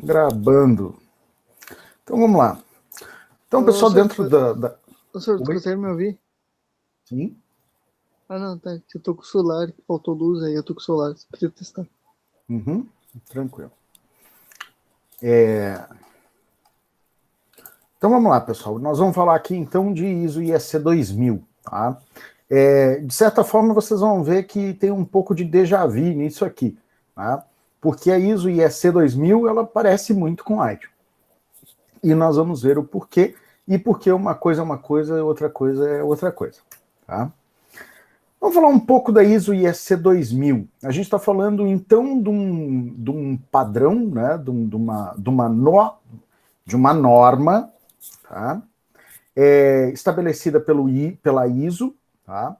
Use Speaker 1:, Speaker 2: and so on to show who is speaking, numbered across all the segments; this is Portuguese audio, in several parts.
Speaker 1: Gravando. Então vamos lá. Então,
Speaker 2: Ô,
Speaker 1: pessoal,
Speaker 2: senhor,
Speaker 1: dentro da...
Speaker 2: ô, senhor, tu
Speaker 1: Oi?
Speaker 2: consegue me ouvir?
Speaker 1: Sim?
Speaker 2: Ah, não, tá. Eu tô com o celular, faltou luz aí, eu tô com o celular, só queria testar.
Speaker 1: Uhum. Tranquilo. Então vamos lá, pessoal. Nós vamos falar aqui então de ISO IEC 2000. Tá? De certa forma, vocês vão ver que tem um pouco de déjà vu nisso aqui. Tá? Porque a ISO IEC 2000 ela parece muito com a ITIL. E nós vamos ver o porquê. E porque uma coisa é uma coisa, outra coisa é outra coisa. Tá? Vamos falar um pouco da ISO IEC 2000. A gente está falando, então, de um padrão, né, de uma norma, tá, estabelecida pela ISO, tá,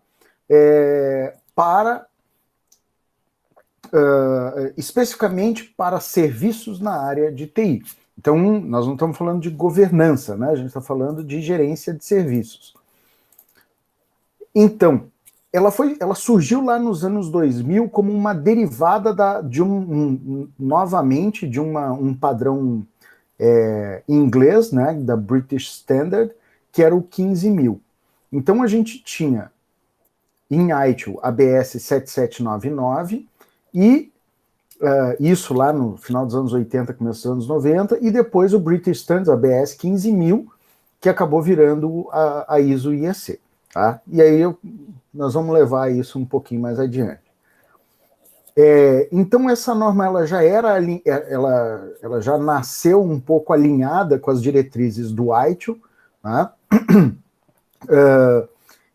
Speaker 1: especificamente para serviços na área de TI. Então, nós não estamos falando de governança, né, a gente está falando de gerência de serviços. Então, ela surgiu lá nos anos 2000 como uma derivada novamente de um padrão inglês, né, da British Standard, que era o 15.000. Então a gente tinha em ITIL ABS 7799 e isso lá no final dos anos 80, começo dos anos 90, e depois o British Standard ABS 15.000, que acabou virando a ISO IEC. Tá? E aí nós vamos levar isso um pouquinho mais adiante. Então essa norma ela já nasceu um pouco alinhada com as diretrizes do ITIL, tá?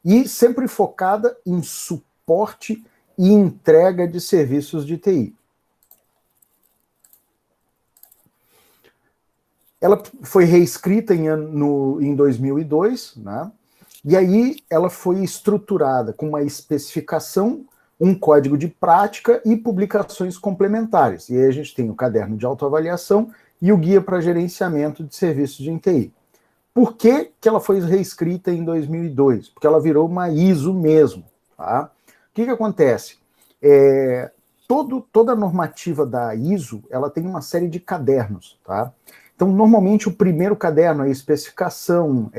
Speaker 1: E sempre focada em suporte e entrega de serviços de TI. Ela foi reescrita em 2002, né? E aí ela foi estruturada com uma especificação, um código de prática e publicações complementares. E aí a gente tem o caderno de autoavaliação e o guia para gerenciamento de serviços de TI. Por que ela foi reescrita em 2002? Porque ela virou uma ISO mesmo. Tá? O que acontece? Toda a normativa da ISO ela tem uma série de cadernos. Tá? Então, normalmente, o primeiro caderno é especificação,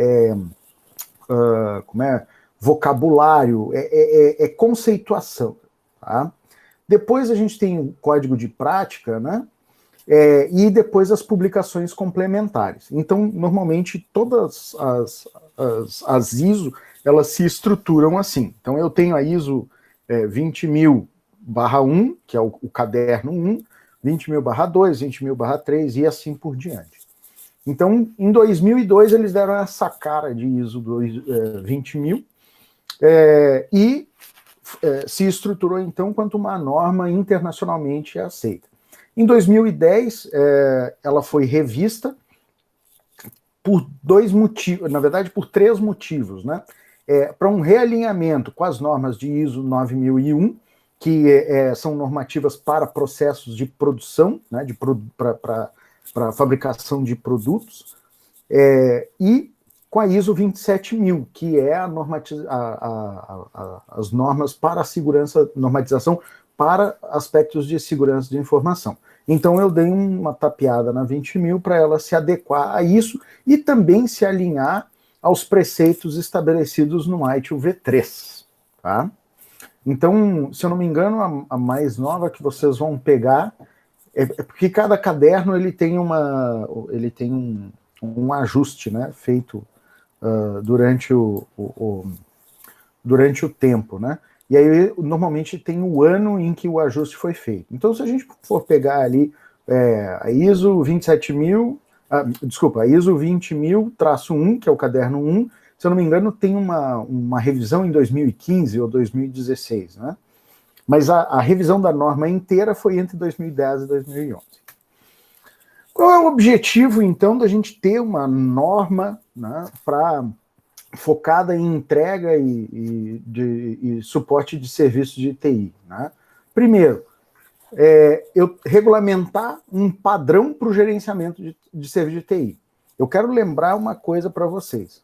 Speaker 1: vocabulário, conceituação. Tá? Depois a gente tem o código de prática, né? E depois as publicações complementares. Então, normalmente, todas as ISO, elas se estruturam assim. Então, eu tenho a ISO 20.000/1, que é o caderno 1, 20.000/2, 20.000/3 e assim por diante. Então, em 2002, eles deram essa cara de ISO 20.000 e se estruturou, então, quanto uma norma internacionalmente aceita. Em 2010, ela foi revista por dois motivos, na verdade, por três motivos, né? Para um realinhamento com as normas de ISO 9001, que são normativas para processos de produção, né, para fabricação de produtos, e com a ISO 27000, que é as normas para a segurança, normatização para aspectos de segurança de informação. Então eu dei uma tapeada na 20.000 para ela se adequar a isso e também se alinhar aos preceitos estabelecidos no ITIL V3. Tá? Então, se eu não me engano, a mais nova que vocês vão pegar porque cada caderno ele tem um ajuste, né, feito durante durante o tempo, né? E aí normalmente tem o ano em que o ajuste foi feito. Então, se a gente for pegar ali a ISO 27000, desculpa, a ISO 20.000-1, que é o caderno 1, se eu não me engano, tem uma revisão em 2015 ou 2016, né? Mas a revisão da norma inteira foi entre 2010 e 2011. Qual é o objetivo, então, da gente ter uma norma, né, focada em entrega e suporte de serviços de TI? Né? Primeiro, eu regulamentar um padrão para o gerenciamento de serviço de TI. Eu quero lembrar uma coisa para vocês.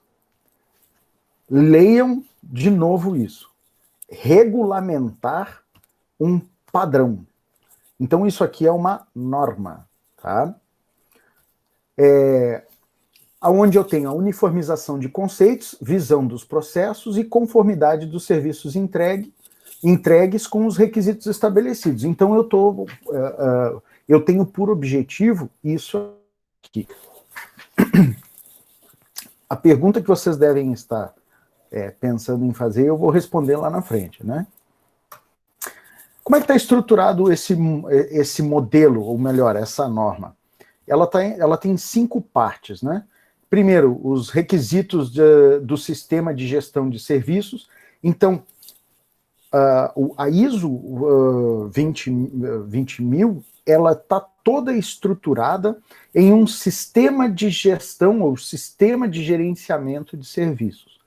Speaker 1: Leiam de novo isso. Regulamentar um padrão. Então, isso aqui é uma norma, tá? onde eu tenho a uniformização de conceitos, visão dos processos e conformidade dos serviços entregues com os requisitos estabelecidos. Então, eu tenho por objetivo isso aqui. A pergunta que vocês devem estar pensando em fazer, eu vou responder lá na frente, né? Como é que está estruturado esse modelo, ou melhor, essa norma? Ela tem 5 partes, né? Primeiro, os requisitos do sistema de gestão de serviços. Então, a ISO 20000, ela está toda estruturada em um sistema de gestão ou sistema de gerenciamento de serviços.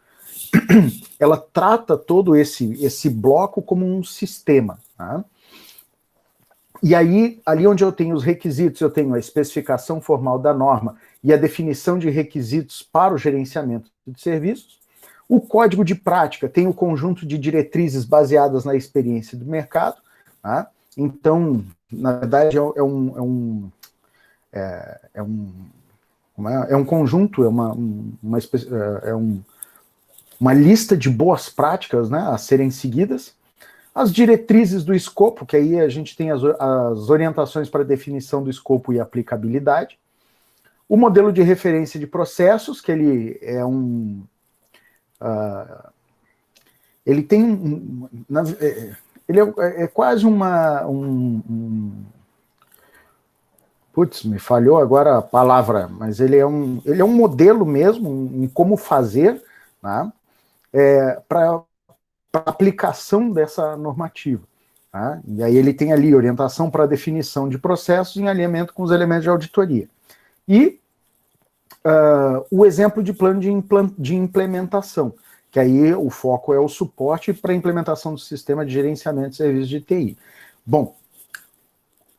Speaker 1: Ela trata todo esse bloco como um sistema. Tá? E aí, ali onde eu tenho os requisitos, eu tenho a especificação formal da norma e a definição de requisitos para o gerenciamento de serviços. O código de prática tem o conjunto de diretrizes baseadas na experiência do mercado. Tá? Então, na verdade, é um conjunto, uma lista de boas práticas, né, a serem seguidas. As diretrizes do escopo, que aí a gente tem as orientações para definição do escopo e aplicabilidade. O modelo de referência de processos, que ele é ele tem ele é quase putz, me falhou agora a palavra, mas ele é um modelo mesmo, em como fazer, né, para aplicação dessa normativa. Tá? E aí ele tem ali orientação para definição de processos em alinhamento com os elementos de auditoria. E o exemplo de plano de implementação, que aí o foco é o suporte para a implementação do sistema de gerenciamento de serviços de TI. Bom,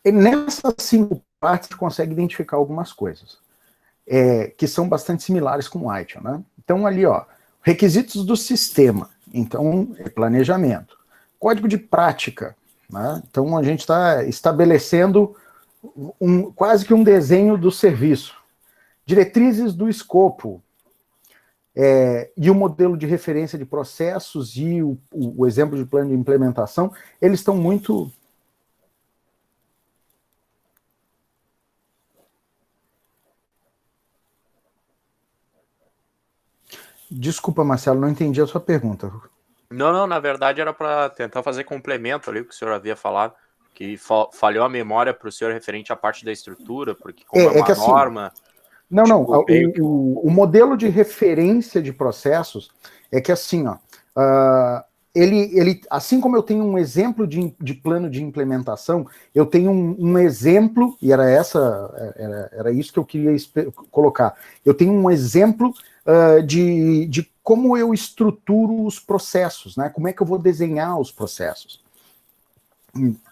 Speaker 1: nessas 5 partes você consegue identificar algumas coisas que são bastante similares com o ITIL, né? Então ali, ó, requisitos do sistema, então é planejamento. Código de prática, né? Então a gente está estabelecendo quase que um desenho do serviço. Diretrizes do escopo, e o modelo de referência de processos e o exemplo de plano de implementação, eles estão muito... Desculpa, Marcelo, não entendi a sua pergunta.
Speaker 3: Não, na verdade era para tentar fazer complemento ali, o que o senhor havia falado, que falhou a memória para o senhor referente à parte da estrutura, porque como é uma norma...
Speaker 1: Assim, o modelo de referência de processos é que assim, ó, ele, assim como eu tenho um exemplo de plano de implementação, eu tenho um exemplo, e era isso que eu queria colocar, eu tenho um exemplo de como eu estruturo os processos, né? Como é que eu vou desenhar os processos.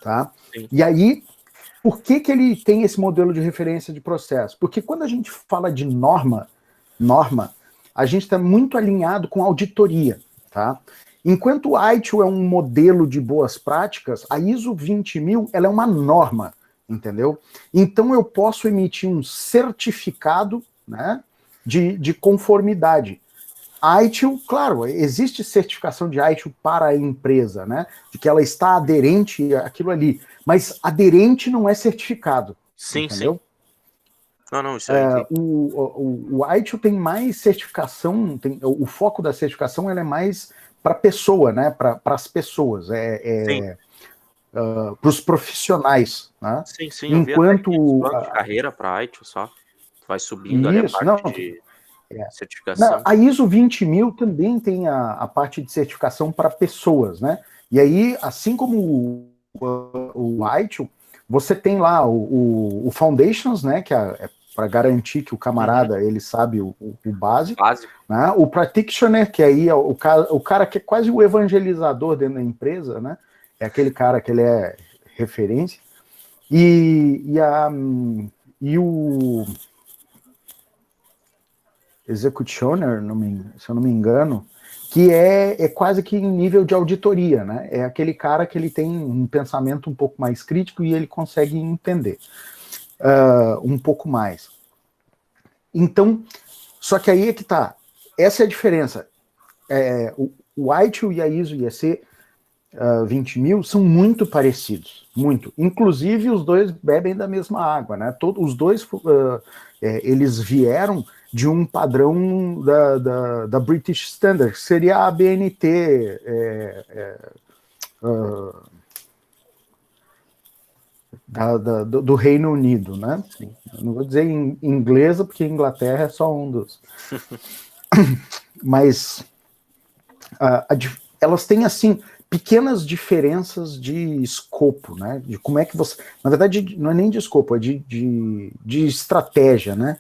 Speaker 1: Tá? E aí, por que ele tem esse modelo de referência de processo? Porque quando a gente fala de norma, a gente está muito alinhado com auditoria. Tá? Enquanto o ITIL é um modelo de boas práticas, a ISO 20000 ela é uma norma, entendeu? Então eu posso emitir um certificado, né, de conformidade. ITIL, claro, existe certificação de ITIL para a empresa, né, de que ela está aderente àquilo ali, mas aderente não é certificado, entendeu?
Speaker 3: Sim. Não, isso aí.
Speaker 1: O ITIL tem mais certificação, o foco da certificação ela é mais para a pessoa, né, para as pessoas, para os profissionais, né?
Speaker 3: Sim,
Speaker 1: enquanto
Speaker 3: de carreira para ITIL só, vai subindo ali a parte de certificação.
Speaker 1: A ISO 20000 também tem a parte de certificação para pessoas, né? E aí, assim como o ITIL, você tem lá o Foundations, né, que é para garantir que o camarada ele sabe o básico. Né? O Practitioner, que aí é o cara que é quase o evangelizador dentro da empresa, né? É aquele cara que ele é referência. E o Executioner, se eu não me engano, que é quase que em nível de auditoria, né? É aquele cara que ele tem um pensamento um pouco mais crítico e ele consegue entender um pouco mais. Então, só que aí é que tá. Essa é a diferença. O ITIL e a ISO IEC 20.000 são muito parecidos, muito. Inclusive, os dois bebem da mesma água, né? Os dois, eles vieram de um padrão da British Standard, que seria a ABNT, do Reino Unido, né? Não vou dizer em inglesa, porque Inglaterra é só um dos. Mas elas têm, assim, pequenas diferenças de escopo, né? De como é que você... Na verdade, não é nem de escopo, é de estratégia, né?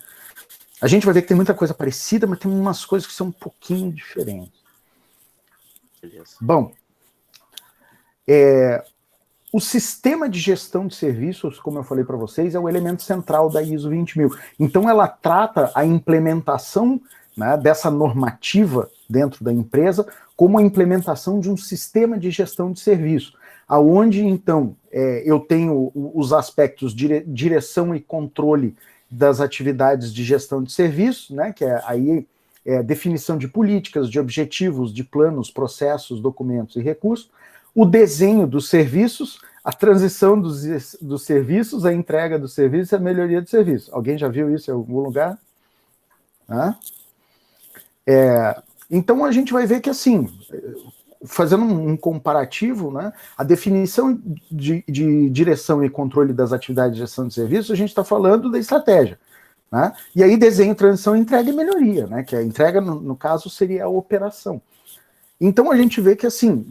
Speaker 1: A gente vai ver que tem muita coisa parecida, mas tem umas coisas que são um pouquinho diferentes.
Speaker 3: Beleza.
Speaker 1: Bom, o sistema de gestão de serviços, como eu falei para vocês, é o elemento central da ISO 20000. Então, ela trata a implementação, né, dessa normativa dentro da empresa como a implementação de um sistema de gestão de serviço, aonde, então, eu tenho os aspectos de direção e controle das atividades de gestão de serviço, né, que aí definição de políticas, de objetivos, de planos, processos, documentos e recursos, o desenho dos serviços, a transição dos serviços, a entrega dos serviços e a melhoria do serviço. Alguém já viu isso em algum lugar? Então, a gente vai ver que, assim, fazendo um comparativo, né, a definição de direção e controle das atividades de gestão de serviços, a gente está falando da estratégia. Né? E aí, desenho, transição, entrega e melhoria, né, que a entrega, no caso, seria a operação. Então, a gente vê que, assim,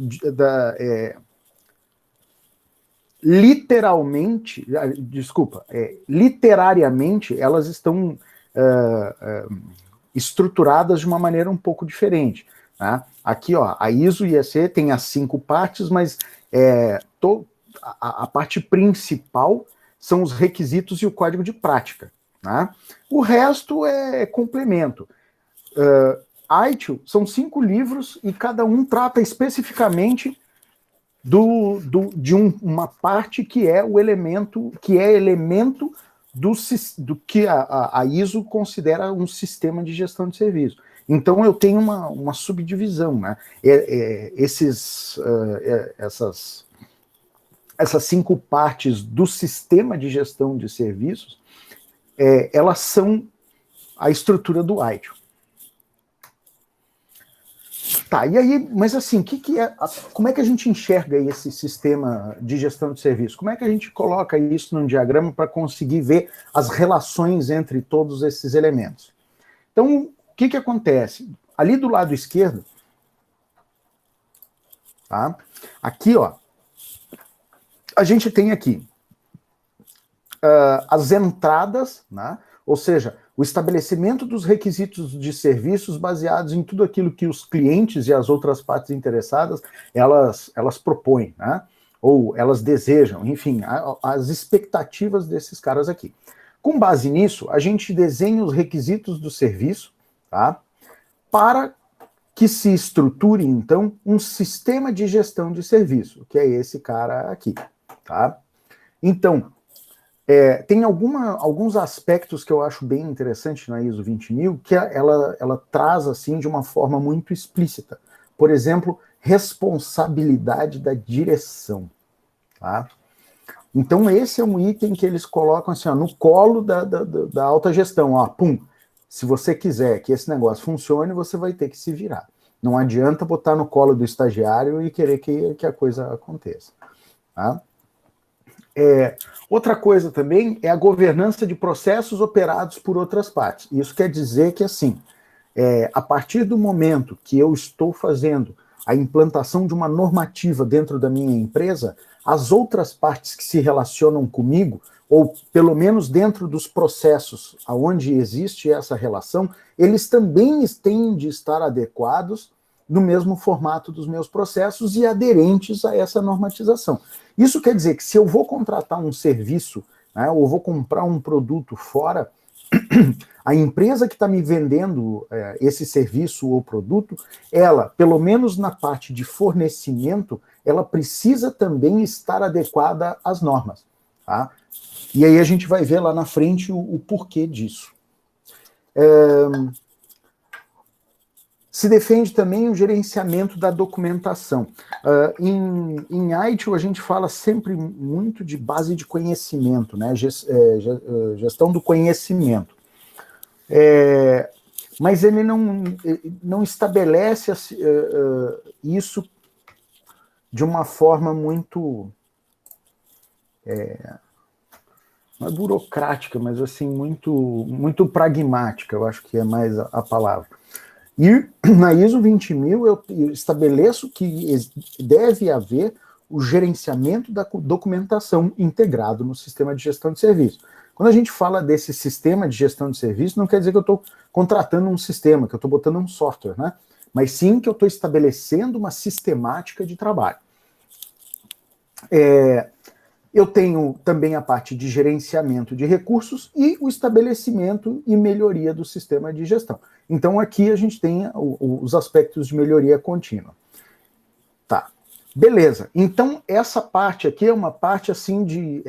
Speaker 1: literariamente, elas estão estruturadas de uma maneira um pouco diferente. Tá? Aqui, ó, a ISO IEC tem as 5 partes, mas a parte principal são os requisitos e o código de prática. Tá? O resto é complemento. ITIL são 5 livros e cada um trata especificamente de uma parte que é o elemento, do que a ISO considera um sistema de gestão de serviço. Então, eu tenho uma subdivisão, né? Essas 5 partes do sistema de gestão de serviços, elas são a estrutura do ITIL. Tá, e aí, mas assim, como é que a gente enxerga esse sistema de gestão de serviço? Como é que a gente coloca isso num diagrama para conseguir ver as relações entre todos esses elementos? Então, o que acontece? Ali do lado esquerdo, tá? Aqui, ó, a gente tem aqui as entradas, né? Ou seja, o estabelecimento dos requisitos de serviços baseados em tudo aquilo que os clientes e as outras partes interessadas, elas propõem, né? Ou elas desejam, enfim, as expectativas desses caras aqui. Com base nisso, a gente desenha os requisitos do serviço, tá? Para que se estruture, então, um sistema de gestão de serviço, que é esse cara aqui, tá? Então, tem alguns aspectos que eu acho bem interessante na ISO 20000, que ela traz, assim, de uma forma muito explícita. Por exemplo, responsabilidade da direção, tá? Então, esse é um item que eles colocam, assim, ó, no colo da alta gestão, ó, pum. Se você quiser que esse negócio funcione, você vai ter que se virar. Não adianta botar no colo do estagiário e querer que a coisa aconteça, tá? Outra coisa também é a governança de processos operados por outras partes. Isso quer dizer que, assim, a partir do momento que eu estou fazendo a implantação de uma normativa dentro da minha empresa, as outras partes que se relacionam comigo, ou pelo menos dentro dos processos onde existe essa relação, eles também têm de estar adequados no mesmo formato dos meus processos e aderentes a essa normatização. Isso quer dizer que se eu vou contratar um serviço, né, ou vou comprar um produto fora, a empresa que está me vendendo esse serviço ou produto, ela, pelo menos na parte de fornecimento, ela precisa também estar adequada às normas. Tá? E aí a gente vai ver lá na frente o porquê disso. Se defende também o gerenciamento da documentação. Em ITIL, a gente fala sempre muito de base de conhecimento, né? Gestão do conhecimento. Mas ele não estabelece isso de uma forma muito... não é burocrática, mas assim, muito pragmática, eu acho que é mais a palavra. E na ISO 20000 eu estabeleço que deve haver o gerenciamento da documentação integrado no sistema de gestão de serviço. Quando a gente fala desse sistema de gestão de serviço, não quer dizer que eu estou contratando um sistema, que eu estou botando um software, né? Mas sim que eu estou estabelecendo uma sistemática de trabalho. Eu tenho também a parte de gerenciamento de recursos e o estabelecimento e melhoria do sistema de gestão. Então, aqui a gente tem os aspectos de melhoria contínua. Tá, beleza. Então, essa parte aqui é uma parte, assim, de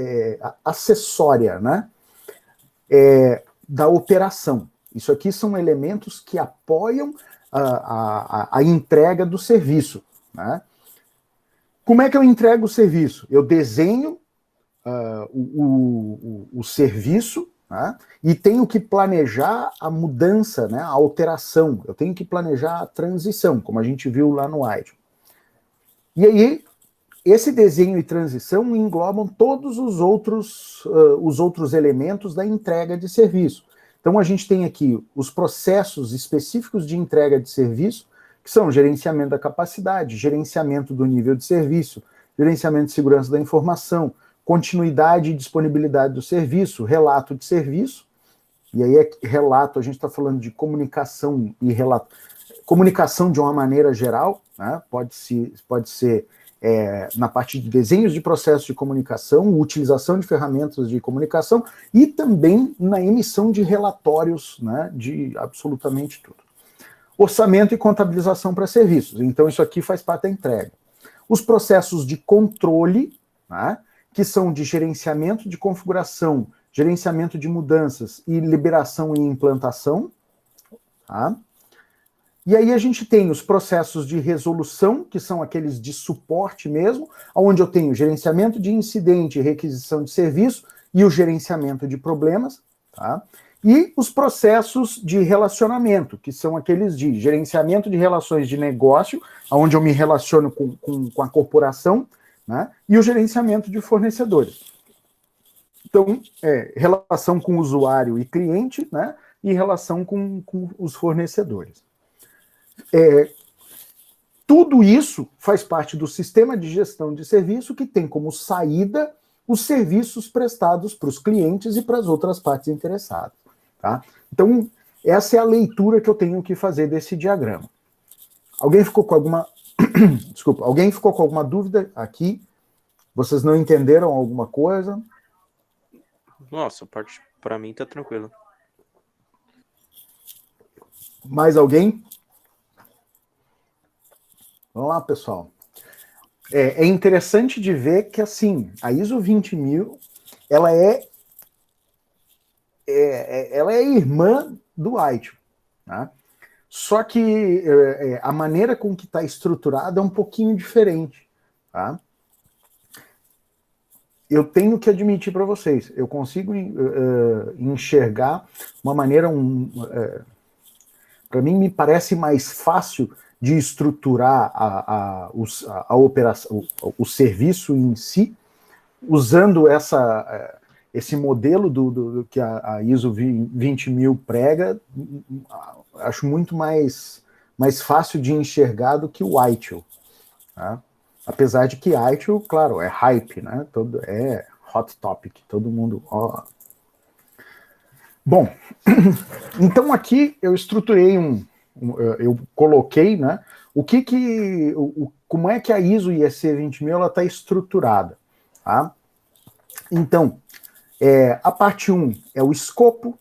Speaker 1: acessória, né? Da operação. Isso aqui são elementos que apoiam a entrega do serviço, né? Como é que eu entrego o serviço? Eu desenho o serviço, né, e tenho que planejar a mudança, né, a alteração. Eu tenho que planejar a transição, como a gente viu lá no ITIL. E aí, esse desenho e transição englobam todos os outros elementos da entrega de serviço. Então, a gente tem aqui os processos específicos de entrega de serviço, que são gerenciamento da capacidade, gerenciamento do nível de serviço, gerenciamento de segurança da informação, continuidade e disponibilidade do serviço, relato de serviço, e aí relato, a gente está falando de comunicação e relato, comunicação de uma maneira geral, né? Pode ser na parte de desenhos de processos de comunicação, utilização de ferramentas de comunicação e também na emissão de relatórios, né, de absolutamente tudo. Orçamento e contabilização para serviços, então isso aqui faz parte da entrega. Os processos de controle, né, que são de gerenciamento de configuração, gerenciamento de mudanças e liberação e implantação. Tá? E aí a gente tem os processos de resolução, que são aqueles de suporte mesmo, onde eu tenho gerenciamento de incidente, requisição de serviço e o gerenciamento de problemas. Tá? E os processos de relacionamento, que são aqueles de gerenciamento de relações de negócio, onde eu me relaciono com a corporação, né? E o gerenciamento de fornecedores. Então, relação com o usuário e cliente, né? E relação com os fornecedores. Tudo isso faz parte do sistema de gestão de serviço que tem como saída os serviços prestados para os clientes e para as outras partes interessadas. Tá? Então, essa é a leitura que eu tenho que fazer desse diagrama. Alguém ficou com alguma... Desculpa, alguém ficou com alguma dúvida aqui? Vocês não entenderam alguma coisa?
Speaker 3: Nossa, parte para mim tá tranquilo.
Speaker 1: Mais alguém? Vamos lá, pessoal. É interessante de ver que, assim, a ISO 20000, ela é irmã do ITIL, né? Só que a maneira com que está estruturada é um pouquinho diferente, tá? Eu tenho que admitir para vocês, eu consigo enxergar uma maneira, para mim me parece mais fácil de estruturar a operação, o serviço em si, usando esse modelo do que a ISO 20000 prega. Acho muito mais fácil de enxergar do que o ITIL. Tá? Apesar de que ITIL, claro, é hype, né? É hot topic, todo mundo... Ó. Bom, então aqui eu estruturei eu coloquei, né? Como é que a ISO IEC 20000 ela está estruturada, tá? Então, a parte 1 é o escopo,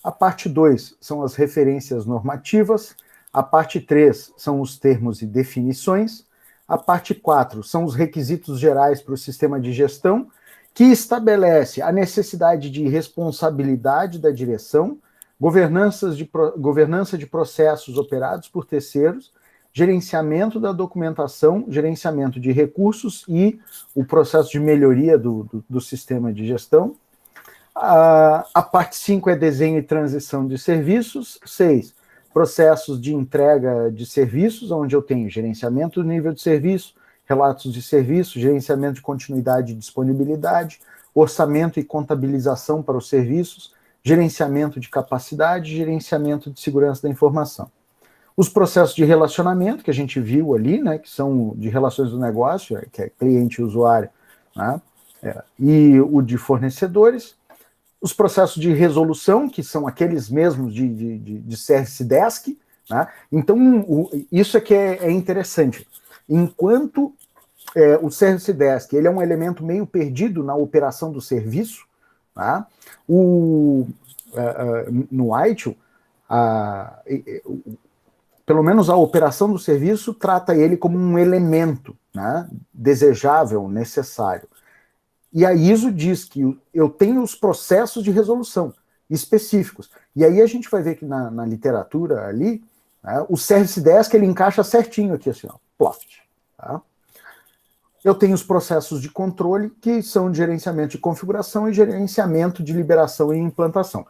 Speaker 1: a parte 2 são as referências normativas, a parte 3 são os termos e definições, a parte 4 são os requisitos gerais para o sistema de gestão, que estabelece a necessidade de responsabilidade da direção, governança de processos operados por terceiros, gerenciamento da documentação, gerenciamento de recursos e o processo de melhoria do sistema de gestão. A parte 5 é desenho e transição de serviços. 6, processos de entrega de serviços, onde eu tenho gerenciamento do nível de serviço, relatos de serviço, gerenciamento de continuidade e disponibilidade, orçamento e contabilização para os serviços, gerenciamento de capacidade, gerenciamento de segurança da informação. Os processos de relacionamento, que a gente viu ali, né, que são de relações do negócio, que é cliente e usuário, né, e o de fornecedores. Os processos de resolução, que são aqueles mesmos de Service Desk, né? Então, isso é que é interessante. Enquanto o Service Desk ele é um elemento meio perdido na operação do serviço, tá? No ITIL, pelo menos a operação do serviço trata ele como um elemento, né, desejável, necessário. E a ISO diz que eu tenho os processos de resolução específicos. E aí a gente vai ver que na literatura ali, né, o Service Desk ele encaixa certinho aqui, assim, ó, plot. Tá? Eu tenho os processos de controle, que são de gerenciamento de configuração e gerenciamento de liberação e implantação.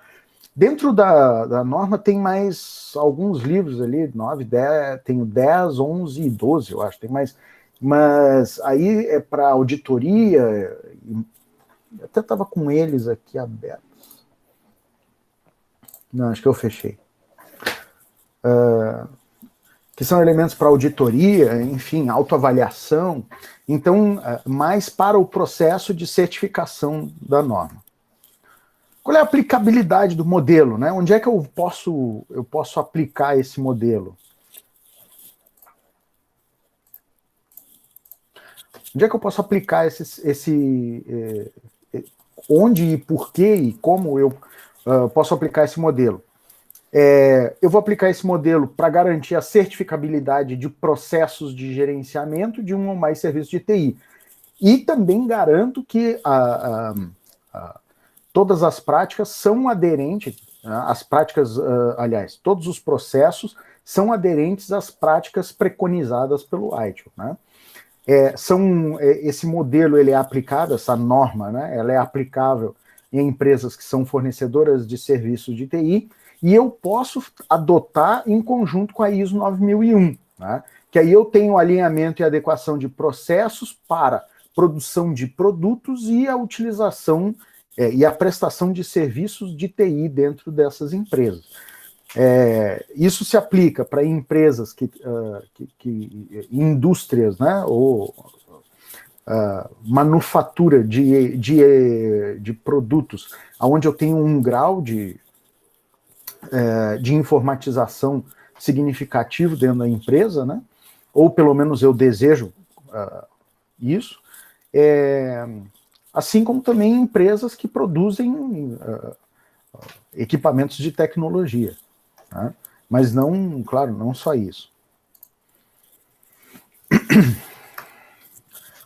Speaker 1: Dentro da norma tem mais alguns livros ali, 9, 10, tenho 10, 11 e 12, eu acho, tem mais. Mas aí é para auditoria, eu até estava com eles aqui abertos. Não, acho que eu fechei. Que são elementos para auditoria, enfim, autoavaliação. Então, mais para o processo de certificação da norma. Qual é a aplicabilidade do modelo, né? Onde é que eu posso aplicar esse modelo? Onde é que eu posso aplicar onde e por que e como eu posso aplicar esse modelo? Eu vou aplicar esse modelo para garantir a certificabilidade de processos de gerenciamento de um ou mais serviços de TI. E também garanto que todas as práticas são aderentes, as práticas, aliás, todos os processos são aderentes às práticas preconizadas pelo ITIL, né? Esse modelo ele é aplicado, essa norma, né, ela é aplicável em empresas que são fornecedoras de serviços de TI, e eu posso adotar em conjunto com a ISO 9001, né, que aí eu tenho alinhamento e adequação de processos para produção de produtos e a utilização e a prestação de serviços de TI dentro dessas empresas. Isso se aplica para empresas indústrias, né, ou manufatura de produtos, onde eu tenho um grau de informatização significativo dentro da empresa, né, ou pelo menos eu desejo isso, assim como também empresas que produzem equipamentos de tecnologia. Tá? Mas não, claro, não só isso.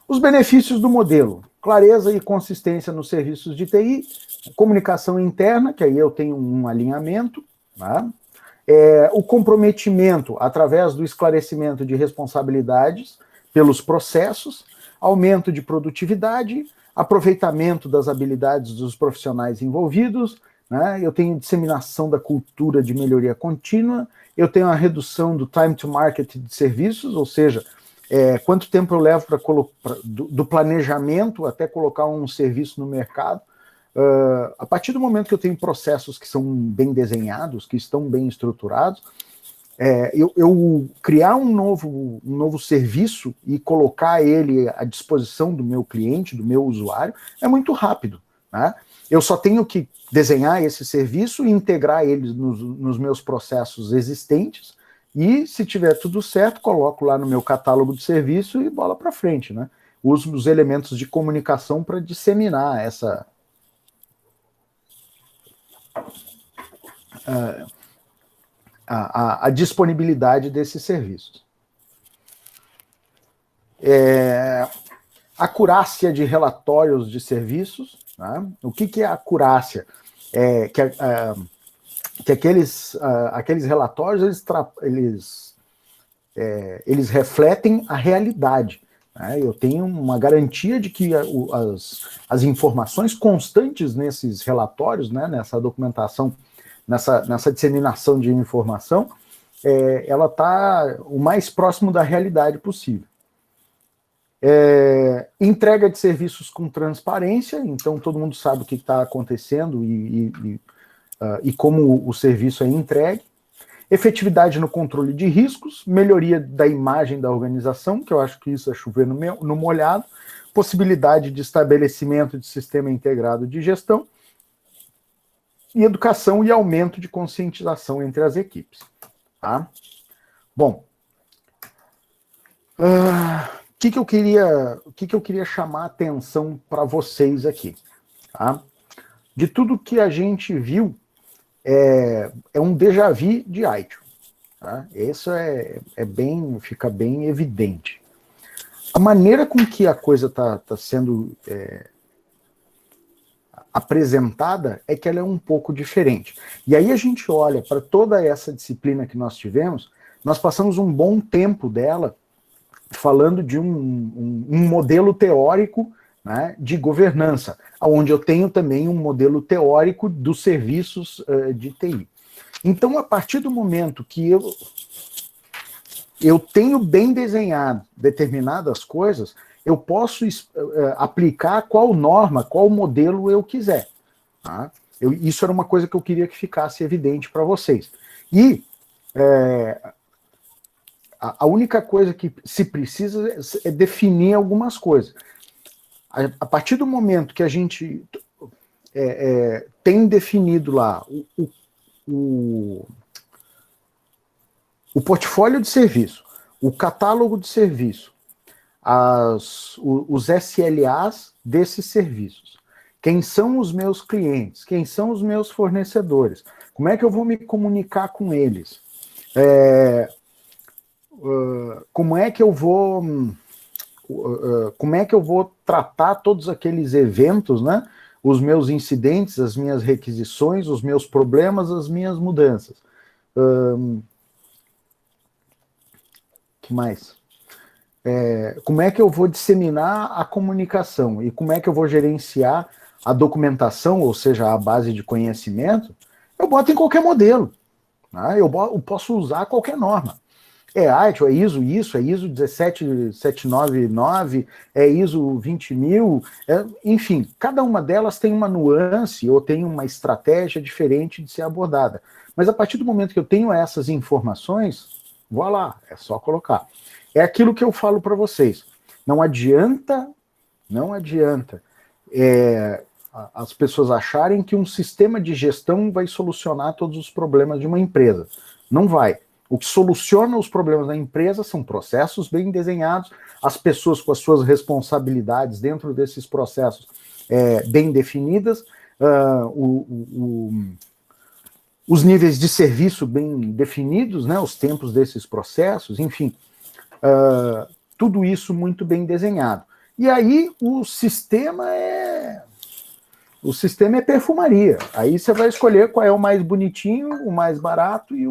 Speaker 1: Os benefícios do modelo: clareza e consistência nos serviços de TI, comunicação interna, que aí eu tenho um alinhamento, tá? O comprometimento através do esclarecimento de responsabilidades pelos processos, aumento de produtividade, aproveitamento das habilidades dos profissionais envolvidos, né? Eu tenho disseminação da cultura de melhoria contínua, eu tenho a redução do time to market de serviços, ou seja, quanto tempo eu levo do planejamento até colocar um serviço no mercado. A partir do momento que eu tenho processos que são bem desenhados, que estão bem estruturados, eu criar um novo serviço e colocar ele à disposição do meu cliente, do meu usuário, é muito rápido, né? Eu só tenho que desenhar esse serviço e integrar ele nos meus processos existentes, e se tiver tudo certo, coloco lá no meu catálogo de serviço e bola para frente, né? Uso os elementos de comunicação para disseminar a disponibilidade desses serviços. Acurácia de relatórios de serviços, né? O que é acurácia? que aqueles relatórios eles refletem a realidade. Né? Eu tenho uma garantia de que as informações constantes nesses relatórios, né, nessa documentação, nessa disseminação de informação, ela está o mais próximo da realidade possível. Entrega de serviços com transparência, então todo mundo sabe o que está acontecendo e como o serviço é entregue. Efetividade no controle de riscos, melhoria da imagem da organização, que eu acho que isso é chover no molhado, possibilidade de estabelecimento de sistema integrado de gestão, e educação e aumento de conscientização entre as equipes. Tá? Bom, o que eu queria chamar a atenção para vocês aqui? Tá? De tudo que a gente viu, é um déjà vu de ITIL. Tá? Isso fica bem evidente. A maneira com que a coisa está sendo apresentada é que ela é um pouco diferente. E aí a gente olha para toda essa disciplina que nós tivemos, nós passamos um bom tempo dela falando de um modelo teórico, né, de governança, onde eu tenho também um modelo teórico dos serviços de TI. Então, a partir do momento que eu tenho bem desenhado determinadas coisas, eu posso aplicar qual norma, qual modelo eu quiser. Tá? Isso era uma coisa que eu queria que ficasse evidente para vocês. E a única coisa que se precisa é definir algumas coisas. A partir do momento que a gente tem definido lá o portfólio de serviço, o catálogo de serviço, os SLAs desses serviços, quem são os meus clientes, quem são os meus fornecedores, como é que eu vou me comunicar com eles, como é que eu vou tratar todos aqueles eventos, né? Os meus incidentes, as minhas requisições, os meus problemas, as minhas mudanças. Que mais? Como é que eu vou disseminar a comunicação e como é que eu vou gerenciar a documentação, ou seja, a base de conhecimento? Eu boto em qualquer modelo. Né? Eu posso usar qualquer norma. ITIL, é ISO isso, é ISO 17799, é ISO 20000, enfim, cada uma delas tem uma nuance ou tem uma estratégia diferente de ser abordada. Mas a partir do momento que eu tenho essas informações, vou lá, é só colocar. É aquilo que eu falo para vocês. Não adianta as pessoas acharem que um sistema de gestão vai solucionar todos os problemas de uma empresa. Não vai. O que soluciona os problemas da empresa são processos bem desenhados, as pessoas com as suas responsabilidades dentro desses processos bem definidas, os níveis de serviço bem definidos, né, os tempos desses processos, enfim, tudo isso muito bem desenhado. E aí o sistema é perfumaria. Aí você vai escolher qual é o mais bonitinho, o mais barato e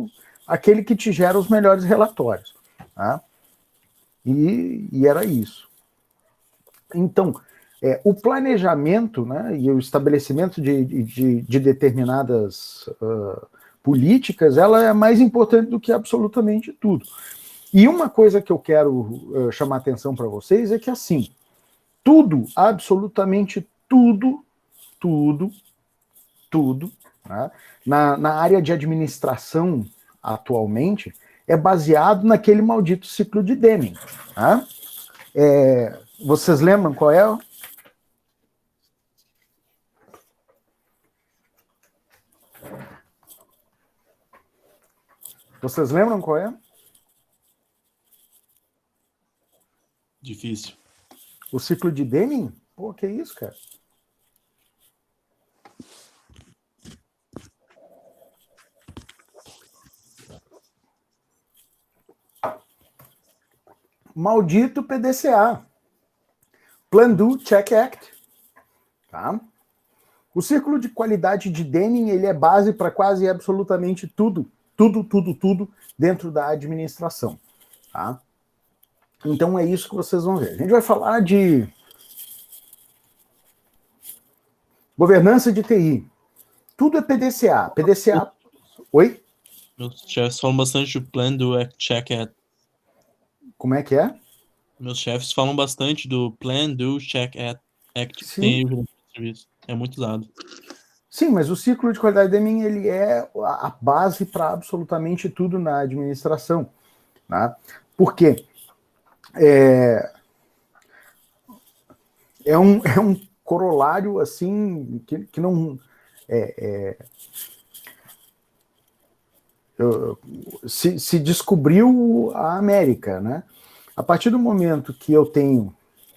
Speaker 1: aquele que te gera os melhores relatórios. Tá? E era isso. Então, o planejamento, né, e o estabelecimento de determinadas políticas, ela é mais importante do que absolutamente tudo. E uma coisa que eu quero chamar atenção para vocês é que, assim, tudo, absolutamente tudo, né, na área de administração atualmente, é baseado naquele maldito ciclo de Deming. Tá? Vocês lembram qual é? Vocês lembram qual é?
Speaker 4: Difícil.
Speaker 1: O ciclo de Deming? Pô, que isso, cara? Maldito PDCA. Plan, Do, Check, Act. Tá? O círculo de qualidade de Deming, ele é base para quase absolutamente tudo dentro da administração. Tá? Então é isso que vocês vão ver. A gente vai falar de governança de TI. Tudo é PDCA. PDCA... Oi?
Speaker 4: Meus chefes falam bastante do Plan, do Check At.
Speaker 1: Como é que é?
Speaker 4: Meus chefes falam bastante do Plan, do Check At Act.
Speaker 1: Sim.
Speaker 4: Tem serviço. É muito usado.
Speaker 1: Sim, mas o ciclo de qualidade de Deming, ele é a base para absolutamente tudo na administração. Né? Por quê? É um corolário assim que não se descobriu a América, né? A partir do momento que eu tenho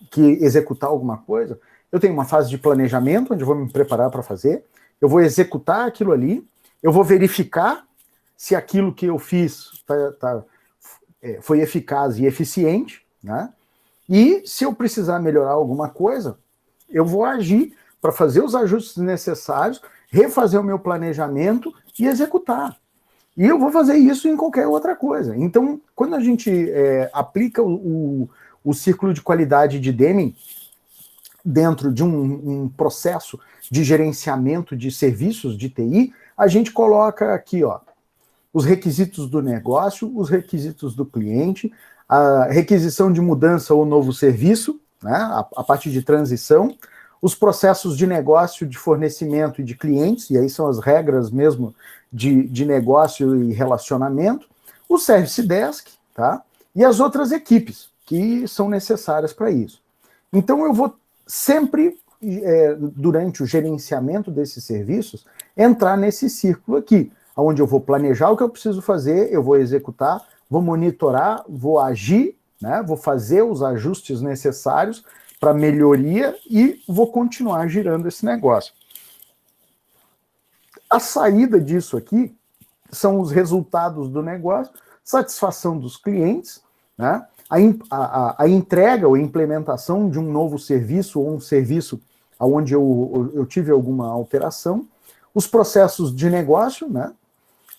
Speaker 1: que executar alguma coisa, eu tenho uma fase de planejamento, onde eu vou me preparar para fazer, eu vou executar aquilo ali, eu vou verificar se aquilo que eu fiz foi eficaz e eficiente, né? E se eu precisar melhorar alguma coisa, eu vou agir para fazer os ajustes necessários, refazer o meu planejamento e executar. E eu vou fazer isso em qualquer outra coisa. Então, quando a gente aplica o círculo de qualidade de Deming dentro de um processo de gerenciamento de serviços de TI, a gente coloca aqui, ó, os requisitos do negócio, os requisitos do cliente, a requisição de mudança ou novo serviço, né, a parte de transição, os processos de negócio, de fornecimento e de clientes, e aí são as regras mesmo de negócio e relacionamento, o Service Desk, tá? E as outras equipes que são necessárias para isso. Então eu vou sempre, durante o gerenciamento desses serviços, entrar nesse círculo aqui, onde eu vou planejar o que eu preciso fazer, eu vou executar, vou monitorar, vou agir, né? Vou fazer os ajustes necessários para melhoria e vou continuar girando esse negócio. A saída disso aqui são os resultados do negócio, satisfação dos clientes, né? A entrega ou implementação de um novo serviço ou um serviço onde eu tive alguma alteração, os processos de negócio, né?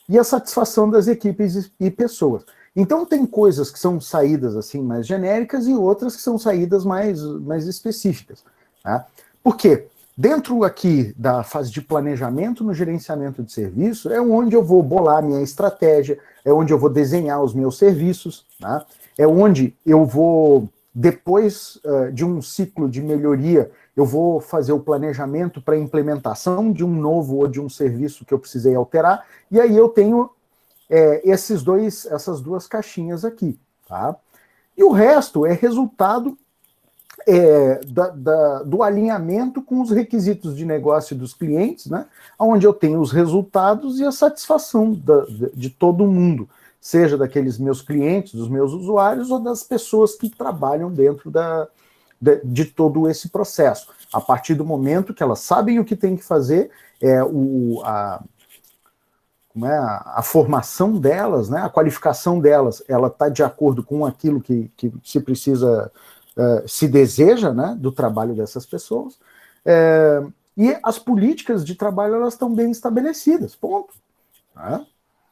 Speaker 1: E a satisfação das equipes e pessoas. Então tem coisas que são saídas assim mais genéricas e outras que são saídas mais específicas. Tá? Por quê? Dentro aqui da fase de planejamento no gerenciamento de serviço é onde eu vou bolar minha estratégia, é onde eu vou desenhar os meus serviços, tá? É onde eu vou, depois de um ciclo de melhoria, eu vou fazer o planejamento para a implementação de um novo ou de um serviço que eu precisei alterar, e aí eu tenho essas duas caixinhas aqui. Tá? E o resto é resultado do alinhamento com os requisitos de negócio dos clientes, né? Onde eu tenho os resultados e a satisfação de todo mundo, seja daqueles meus clientes, dos meus usuários ou das pessoas que trabalham dentro de todo esse processo. A partir do momento que elas sabem o que tem que fazer, a formação delas, né, a qualificação delas, ela está de acordo com aquilo que se precisa, se deseja, né, do trabalho dessas pessoas, e as políticas de trabalho elas estão bem estabelecidas, ponto. Tá?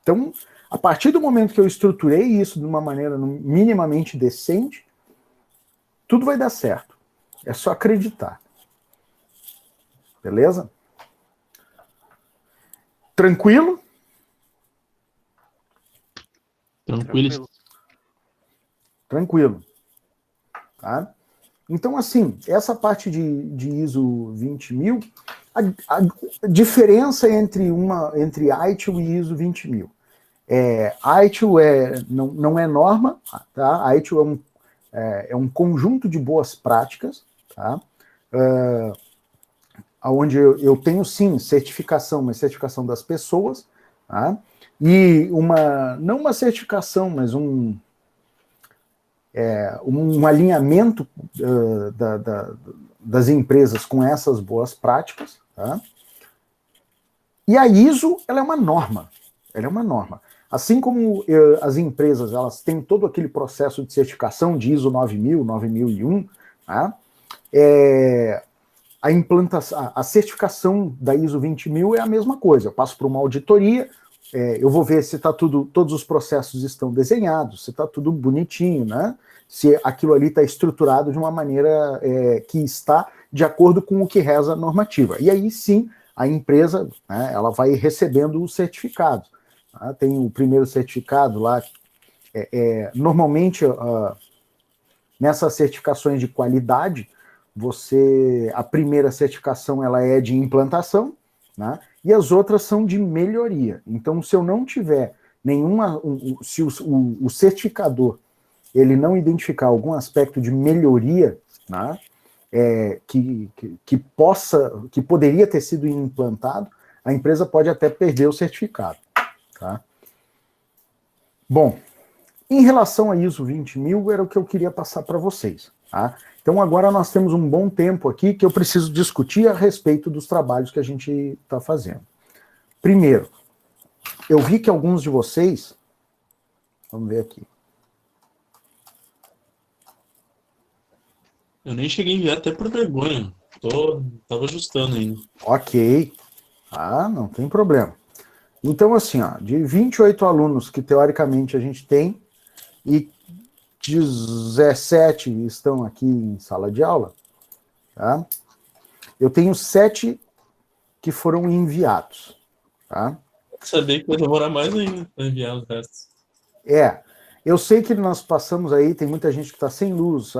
Speaker 1: Então, a partir do momento que eu estruturei isso de uma maneira minimamente decente, tudo vai dar certo. É só acreditar. Beleza? Tranquilo? Tranquilo. Tá? Então, assim, essa parte de ISO 20000, a diferença entre ITIL e ISO 20000. ITIL não é norma, tá? ITIL é um conjunto de boas práticas, tá? Onde eu tenho, sim, certificação, mas certificação das pessoas, tá? E não uma certificação, mas um alinhamento das empresas com essas boas práticas, tá? E a ISO, ela é uma norma. Ela é uma norma. Assim como as empresas, elas têm todo aquele processo de certificação de ISO 9000, 9001, tá? a implantação, a certificação da ISO 20000 é a mesma coisa. Eu passo por uma auditoria, eu vou ver se todos os processos estão desenhados, se está tudo bonitinho, né? Se aquilo ali está estruturado de uma maneira que está de acordo com o que reza a normativa. E aí sim, a empresa, né, ela vai recebendo os certificados. Tá? Tem o primeiro certificado lá, normalmente nessas certificações de qualidade, a primeira certificação ela é de implantação, né, e as outras são de melhoria. Então, se eu não tiver se o certificador ele não identificar algum aspecto de melhoria, né, que poderia ter sido implantado, a empresa pode até perder o certificado. Tá? Bom, em relação a ISO 20000, era o que eu queria passar para vocês. Tá? Então agora nós temos um bom tempo aqui que eu preciso discutir a respeito dos trabalhos que a gente está fazendo. Primeiro, eu vi que alguns de vocês, vamos ver aqui.
Speaker 4: Eu nem cheguei a enviar até por vergonha. Tava ajustando ainda.
Speaker 1: Ok. Não tem problema. Então, assim, de 28 alunos que teoricamente a gente tem, e 17 estão aqui em sala de aula, tá? Eu tenho 7 que foram enviados. Tá?
Speaker 4: Sabia que vai demorar mais ainda para enviar os restos.
Speaker 1: Eu sei que nós passamos aí, tem muita gente que está sem luz,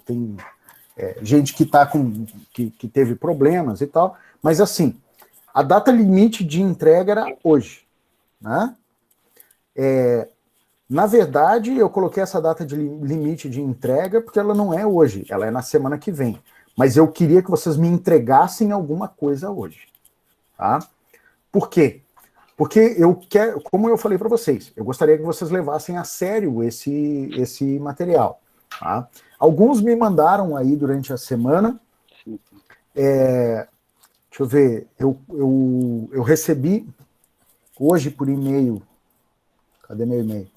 Speaker 1: tem gente que que teve problemas e tal, mas assim, a data limite de entrega era hoje. Né? Na verdade, eu coloquei essa data de limite de entrega porque ela não é hoje, ela é na semana que vem. Mas eu queria que vocês me entregassem alguma coisa hoje. Tá? Por quê? Porque eu quero, como eu falei para vocês, eu gostaria que vocês levassem a sério esse material. Tá? Alguns me mandaram aí durante a semana. Deixa eu ver, eu recebi hoje por e-mail. Cadê meu e-mail?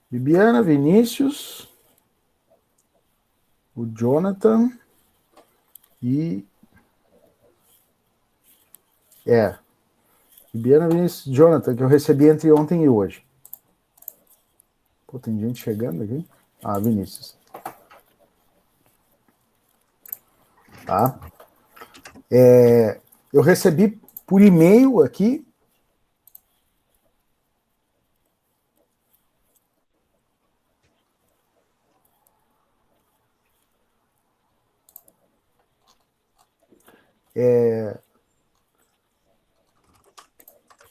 Speaker 1: Bibiana, Vinícius, o Jonathan e... Bibiana, Vinícius e Jonathan, que eu recebi entre ontem e hoje. Pô, tem gente chegando aqui. Vinícius. Tá? Eu recebi por e-mail aqui.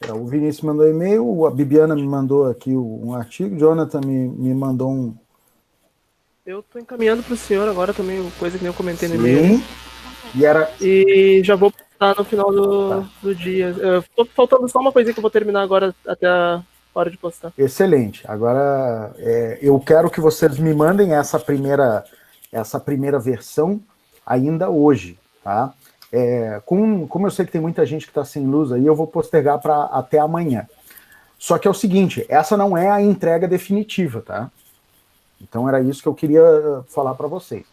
Speaker 1: O Vinícius mandou e-mail, a Bibiana me mandou aqui um artigo, o Jonathan me mandou um...
Speaker 2: Eu tô encaminhando pro senhor agora também, coisa que nem eu comentei no e-mail.
Speaker 1: E
Speaker 2: já vou postar no final do dia. Tô faltando só uma coisinha que eu vou terminar agora até a hora de postar.
Speaker 1: Excelente. Agora, eu quero que vocês me mandem essa primeira versão ainda hoje, tá? Como eu sei que tem muita gente que está sem luz aí, eu vou postergar para até amanhã. Só que é o seguinte, essa não é a entrega definitiva, tá? Então era isso que eu queria falar para vocês.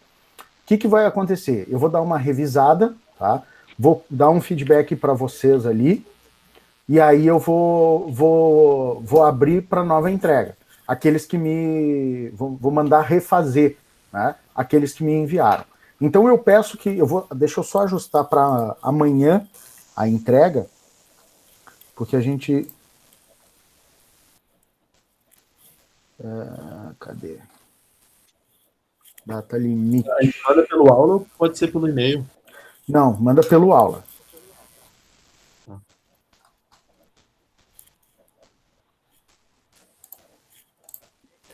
Speaker 1: O que vai acontecer? Eu vou dar uma revisada, tá? Vou dar um feedback para vocês ali, e aí eu vou abrir para nova entrega. Aqueles que vou mandar refazer, né? Aqueles que me enviaram. Então eu peço que, deixa eu só ajustar para amanhã a entrega, porque a gente... cadê? Data limite.
Speaker 4: A gente manda pelo aula ou pode ser pelo e-mail?
Speaker 1: Não, manda pelo aula.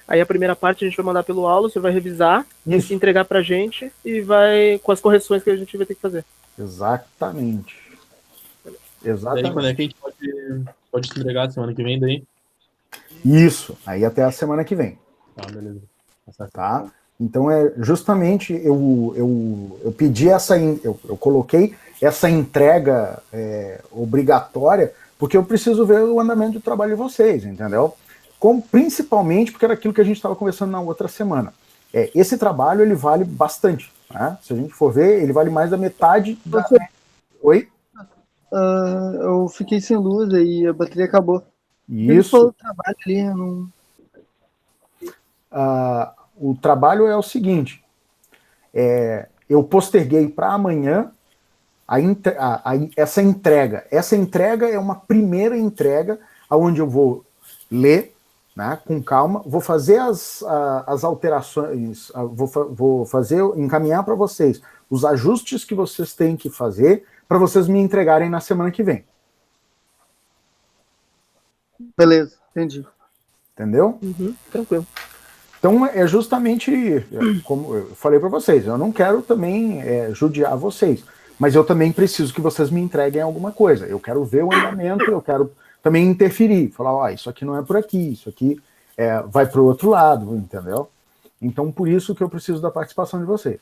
Speaker 2: Aí a primeira parte a gente vai mandar pelo aula, você vai revisar,
Speaker 1: Isso.
Speaker 2: entregar pra gente e vai com as correções que a gente vai ter que fazer.
Speaker 1: Exatamente.
Speaker 4: Daí quando é que a gente pode se entregar semana que vem daí?
Speaker 1: Isso, aí até a semana que vem.
Speaker 4: Beleza.
Speaker 1: Tá? Então justamente eu pedi eu coloquei essa entrega obrigatória porque eu preciso ver o andamento do trabalho de vocês, entendeu? Principalmente porque era aquilo que a gente estava conversando na outra semana. Esse trabalho, ele vale bastante, né? Se a gente for ver, ele vale mais da metade da... Oi?
Speaker 5: Eu fiquei sem luz e a bateria acabou.
Speaker 1: Isso.
Speaker 5: Falou do trabalho ali, não...
Speaker 1: O trabalho é o seguinte, eu posterguei para amanhã essa entrega. Essa entrega é uma primeira entrega onde eu vou ler, né, com calma, vou fazer as alterações, vou encaminhar para vocês os ajustes que vocês têm que fazer para vocês me entregarem na semana que vem.
Speaker 5: Beleza, entendi.
Speaker 1: Entendeu?
Speaker 2: Tranquilo.
Speaker 1: Então, é justamente como eu falei para vocês, eu não quero também judiar vocês, mas eu também preciso que vocês me entreguem alguma coisa. Eu quero ver o andamento, eu quero também interferir, falar, isso aqui não é por aqui, isso aqui vai para o outro lado, entendeu? Então, por isso que eu preciso da participação de vocês.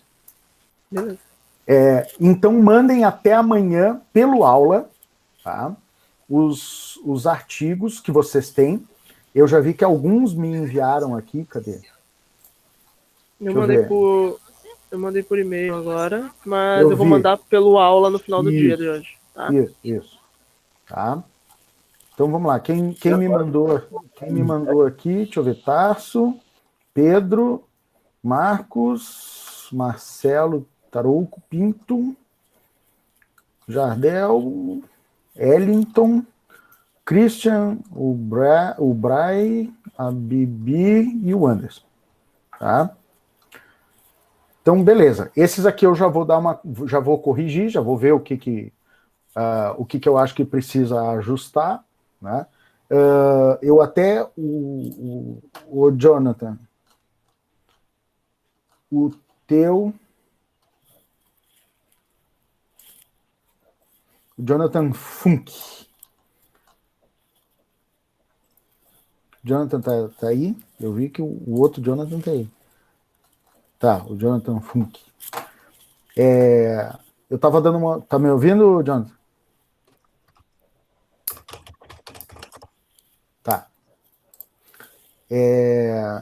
Speaker 2: Beleza.
Speaker 1: Então, mandem até amanhã, pelo aula, tá? Os artigos que vocês têm. Eu já vi que alguns me enviaram aqui, cadê?
Speaker 2: Eu mandei por e-mail agora, mas eu vou
Speaker 1: vi.
Speaker 2: mandar pelo aula no final do dia de hoje. Tá?
Speaker 1: Isso. Tá? Então vamos lá. Quem me mandou aqui? Deixa eu ver. Tarso, Pedro, Marcos, Marcelo Tarouco, Pinto, Jardel, Ellington, Christian, o Bray, a Bibi e o Anderson. Tá? Então, beleza. Esses aqui eu já vou corrigir, já vou ver o que eu acho que precisa ajustar, né? Eu até o Jonathan, o Jonathan Funk. Jonathan tá aí? Eu vi que o outro Jonathan tá aí. Tá, o Jonathan Funk. Eu tava dando uma... Tá me ouvindo, Jonathan? Tá.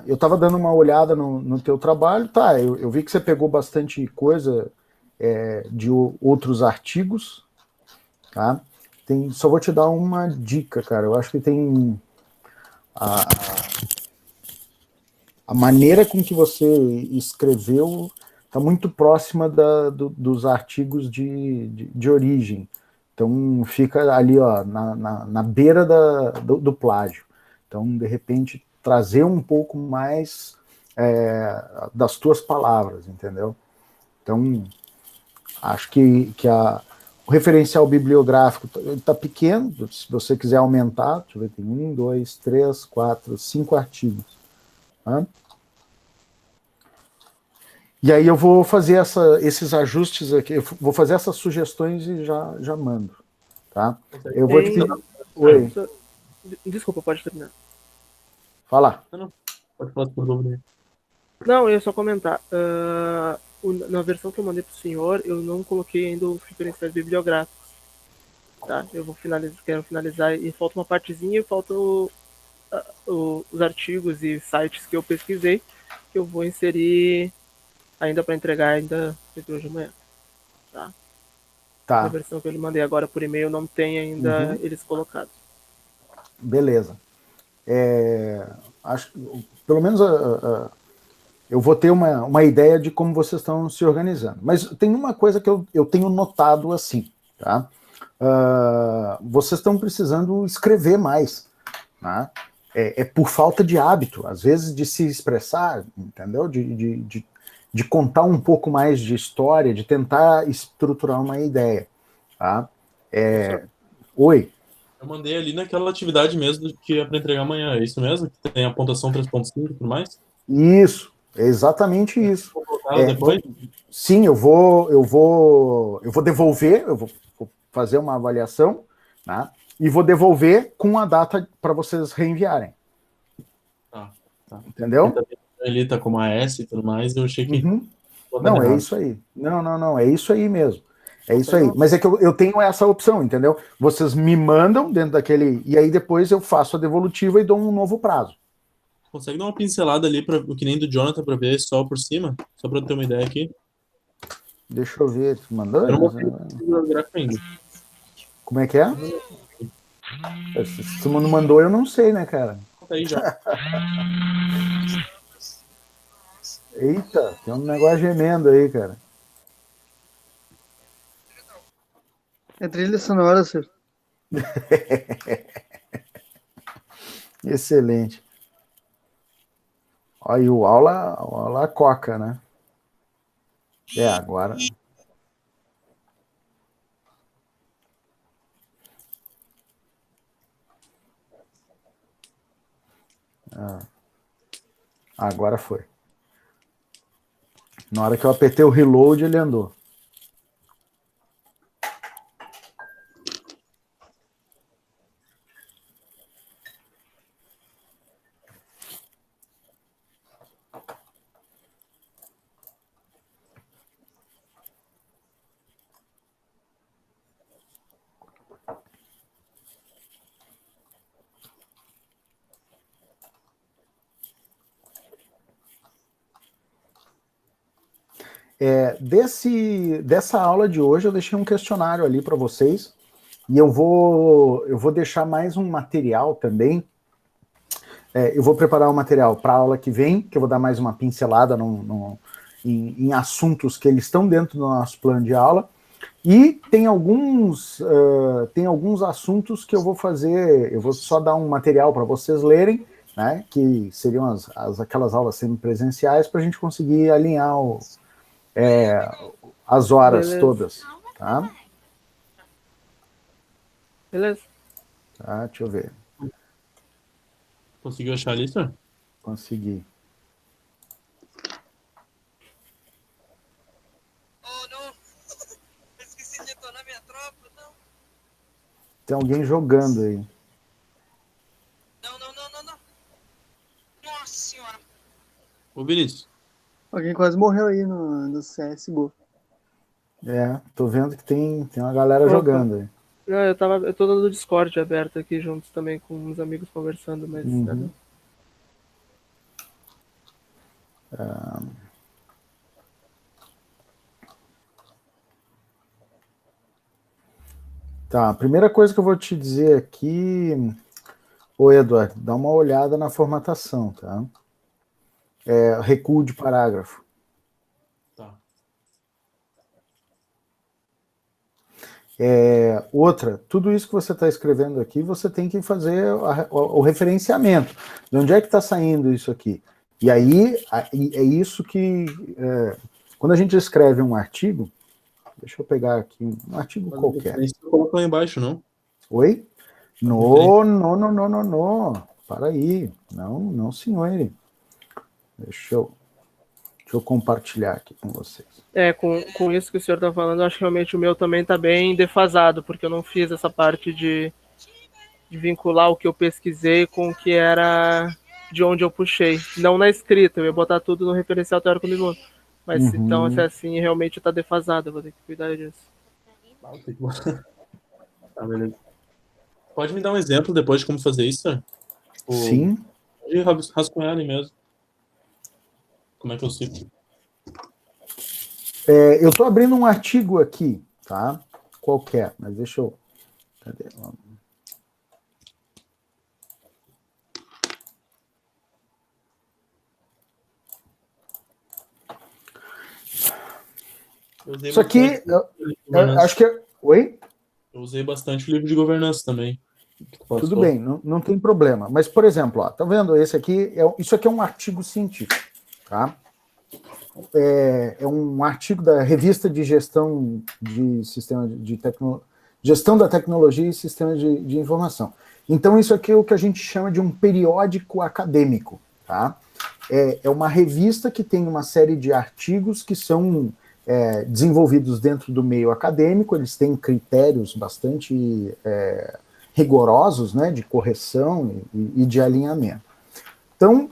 Speaker 1: Eu tava dando uma olhada no teu trabalho, tá? Eu vi que você pegou bastante coisa de outros artigos, tá? Só vou te dar uma dica, cara. Eu acho que tem... A maneira com que você escreveu está muito próxima dos artigos de origem. Então, fica ali, ó, na beira do plágio. Então, de repente, trazer um pouco mais das tuas palavras, entendeu? Então, acho que o referencial bibliográfico está pequeno. Se você quiser aumentar, deixa eu ver, tem 1, 2, 3, 4, 5 artigos. Tá? E aí eu vou fazer esses ajustes aqui, eu vou fazer essas sugestões e já mando, tá? Eu vou te pedir... Oi.
Speaker 2: Desculpa, pode terminar.
Speaker 1: Fala.
Speaker 4: Não, pode falar por dúvida.
Speaker 2: Não, eu ia só comentar. Na versão que eu mandei pro senhor, eu não coloquei ainda os referenciais bibliográficos. Tá? Eu quero finalizar e falta uma partezinha e faltam os artigos e sites que eu pesquisei, que eu vou inserir ainda para entregar ainda entre hoje e amanhã. Tá? A versão que eu lhe mandei agora por e-mail não tem ainda eles colocados. Beleza.
Speaker 1: Acho que, pelo menos, eu vou ter uma ideia de como vocês estão se organizando. Mas tem uma coisa que eu tenho notado assim, tá? Vocês estão precisando escrever mais, né? Por falta de hábito, às vezes, de se expressar, entendeu? De contar um pouco mais de história, de tentar estruturar uma ideia, tá? Oi?
Speaker 4: Eu mandei ali naquela atividade mesmo que é para entregar amanhã, é isso mesmo? Que tem a pontuação 3.5 e tudo mais?
Speaker 1: Isso, é exatamente isso.
Speaker 4: Vou colocar depois?
Speaker 1: Sim, eu vou devolver, eu vou fazer uma avaliação, né? E vou devolver com a data para vocês reenviarem.
Speaker 4: Tá.
Speaker 1: Entendeu?
Speaker 4: Ele tá com uma S e tudo mais, eu achei que...
Speaker 1: Não, é isso aí. Não, é isso aí mesmo. É isso aí. Mas é que eu tenho essa opção, entendeu? Vocês me mandam dentro daquele... E aí depois eu faço a devolutiva e dou um novo prazo.
Speaker 4: Consegue dar uma pincelada ali, que nem do Jonathan, pra ver só por cima? Só pra ter uma ideia aqui.
Speaker 1: Deixa eu ver. Tu mandou?
Speaker 4: Eu não mostrei o gráfico ainda.
Speaker 1: Como é que é? Se tu não mandou, eu não sei, né, cara?
Speaker 4: Tá aí já.
Speaker 1: Eita, tem um negócio gemendo aí, cara.
Speaker 5: É trilha sonora, senhor.
Speaker 1: Excelente. Olha, e o aula coca, né? É, agora... Agora foi. Na hora que eu apertei o reload, ele andou. Dessa aula de hoje, eu deixei um questionário ali para vocês, e eu vou deixar mais um material também. Eu vou preparar um material para a aula que vem, que eu vou dar mais uma pincelada em assuntos que eles estão dentro do nosso plano de aula, e tem alguns assuntos que eu vou fazer, eu vou só dar um material para vocês lerem, né, que seriam aquelas aulas semipresenciais, para a gente conseguir alinhar as horas. Beleza. Todas, tá?
Speaker 2: Beleza.
Speaker 1: Tá, deixa eu ver.
Speaker 4: Conseguiu achar a lista?
Speaker 1: Consegui.
Speaker 6: Oh, não. Eu esqueci de detonar minha tropa, não.
Speaker 1: Tem alguém jogando aí.
Speaker 6: Não. Nossa senhora.
Speaker 4: Ô, Vinícius.
Speaker 5: Alguém quase morreu aí no CSGO.
Speaker 1: Tô vendo que tem uma galera jogando aí.
Speaker 2: Não, eu tô dando o Discord aberto aqui juntos também com uns amigos conversando, mas...
Speaker 1: Uhum. Tá, a primeira coisa que eu vou te dizer aqui... Ô, Eduardo, dá uma olhada na formatação, tá? Recuo de parágrafo. Outra, tudo isso que você está escrevendo aqui, você tem que fazer o referenciamento. De onde é que está saindo isso aqui? E aí, é isso que... quando a gente escreve um artigo, deixa eu pegar aqui um artigo qualquer.
Speaker 4: Você colocou lá embaixo, não?
Speaker 1: Oi? Não. Para aí. Não, senhor. Deixa eu compartilhar aqui com vocês.
Speaker 2: Com isso que o senhor está falando, eu acho que realmente o meu também está bem defasado, porque eu não fiz essa parte de vincular o que eu pesquisei com o que era de onde eu puxei. Não na escrita, eu ia botar tudo no referencial teórico do mundo. Mas então, se é assim, realmente está defasado, eu vou ter que cuidar disso.
Speaker 4: Tá, beleza. Pode me dar um exemplo depois de como fazer isso, senhor?
Speaker 1: Sim.
Speaker 4: Pode rascunhar ali mesmo. Como é que eu cito?
Speaker 1: Eu estou abrindo um artigo aqui, tá? Qualquer, mas deixa eu... Cadê? Isso aqui, eu acho que... Oi?
Speaker 4: Eu usei bastante o livro de governança também.
Speaker 1: Tudo bem, não tem problema. Mas, por exemplo, ó, tá vendo? Esse aqui, isso aqui é um artigo científico, tá? É um artigo da Revista de Gestão de Sistema de Gestão da Tecnologia e Sistemas de Informação. Então, isso aqui é o que a gente chama de um periódico acadêmico, tá? É uma revista que tem uma série de artigos que são desenvolvidos dentro do meio acadêmico, eles têm critérios bastante rigorosos, né, de correção e de alinhamento. Então,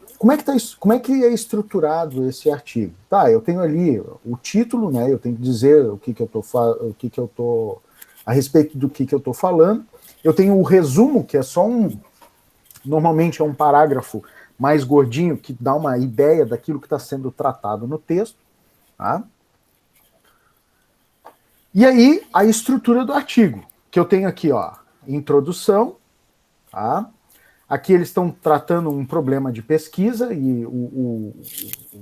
Speaker 1: como é que é estruturado esse artigo? Tá, eu tenho ali o título, né? Eu tenho que dizer a respeito do que eu estou falando. Eu tenho o resumo, que é só normalmente é um parágrafo mais gordinho, que dá uma ideia daquilo que está sendo tratado no texto. Tá? E aí, a estrutura do artigo, que eu tenho aqui, ó, introdução, tá? Aqui eles estão tratando um problema de pesquisa, e o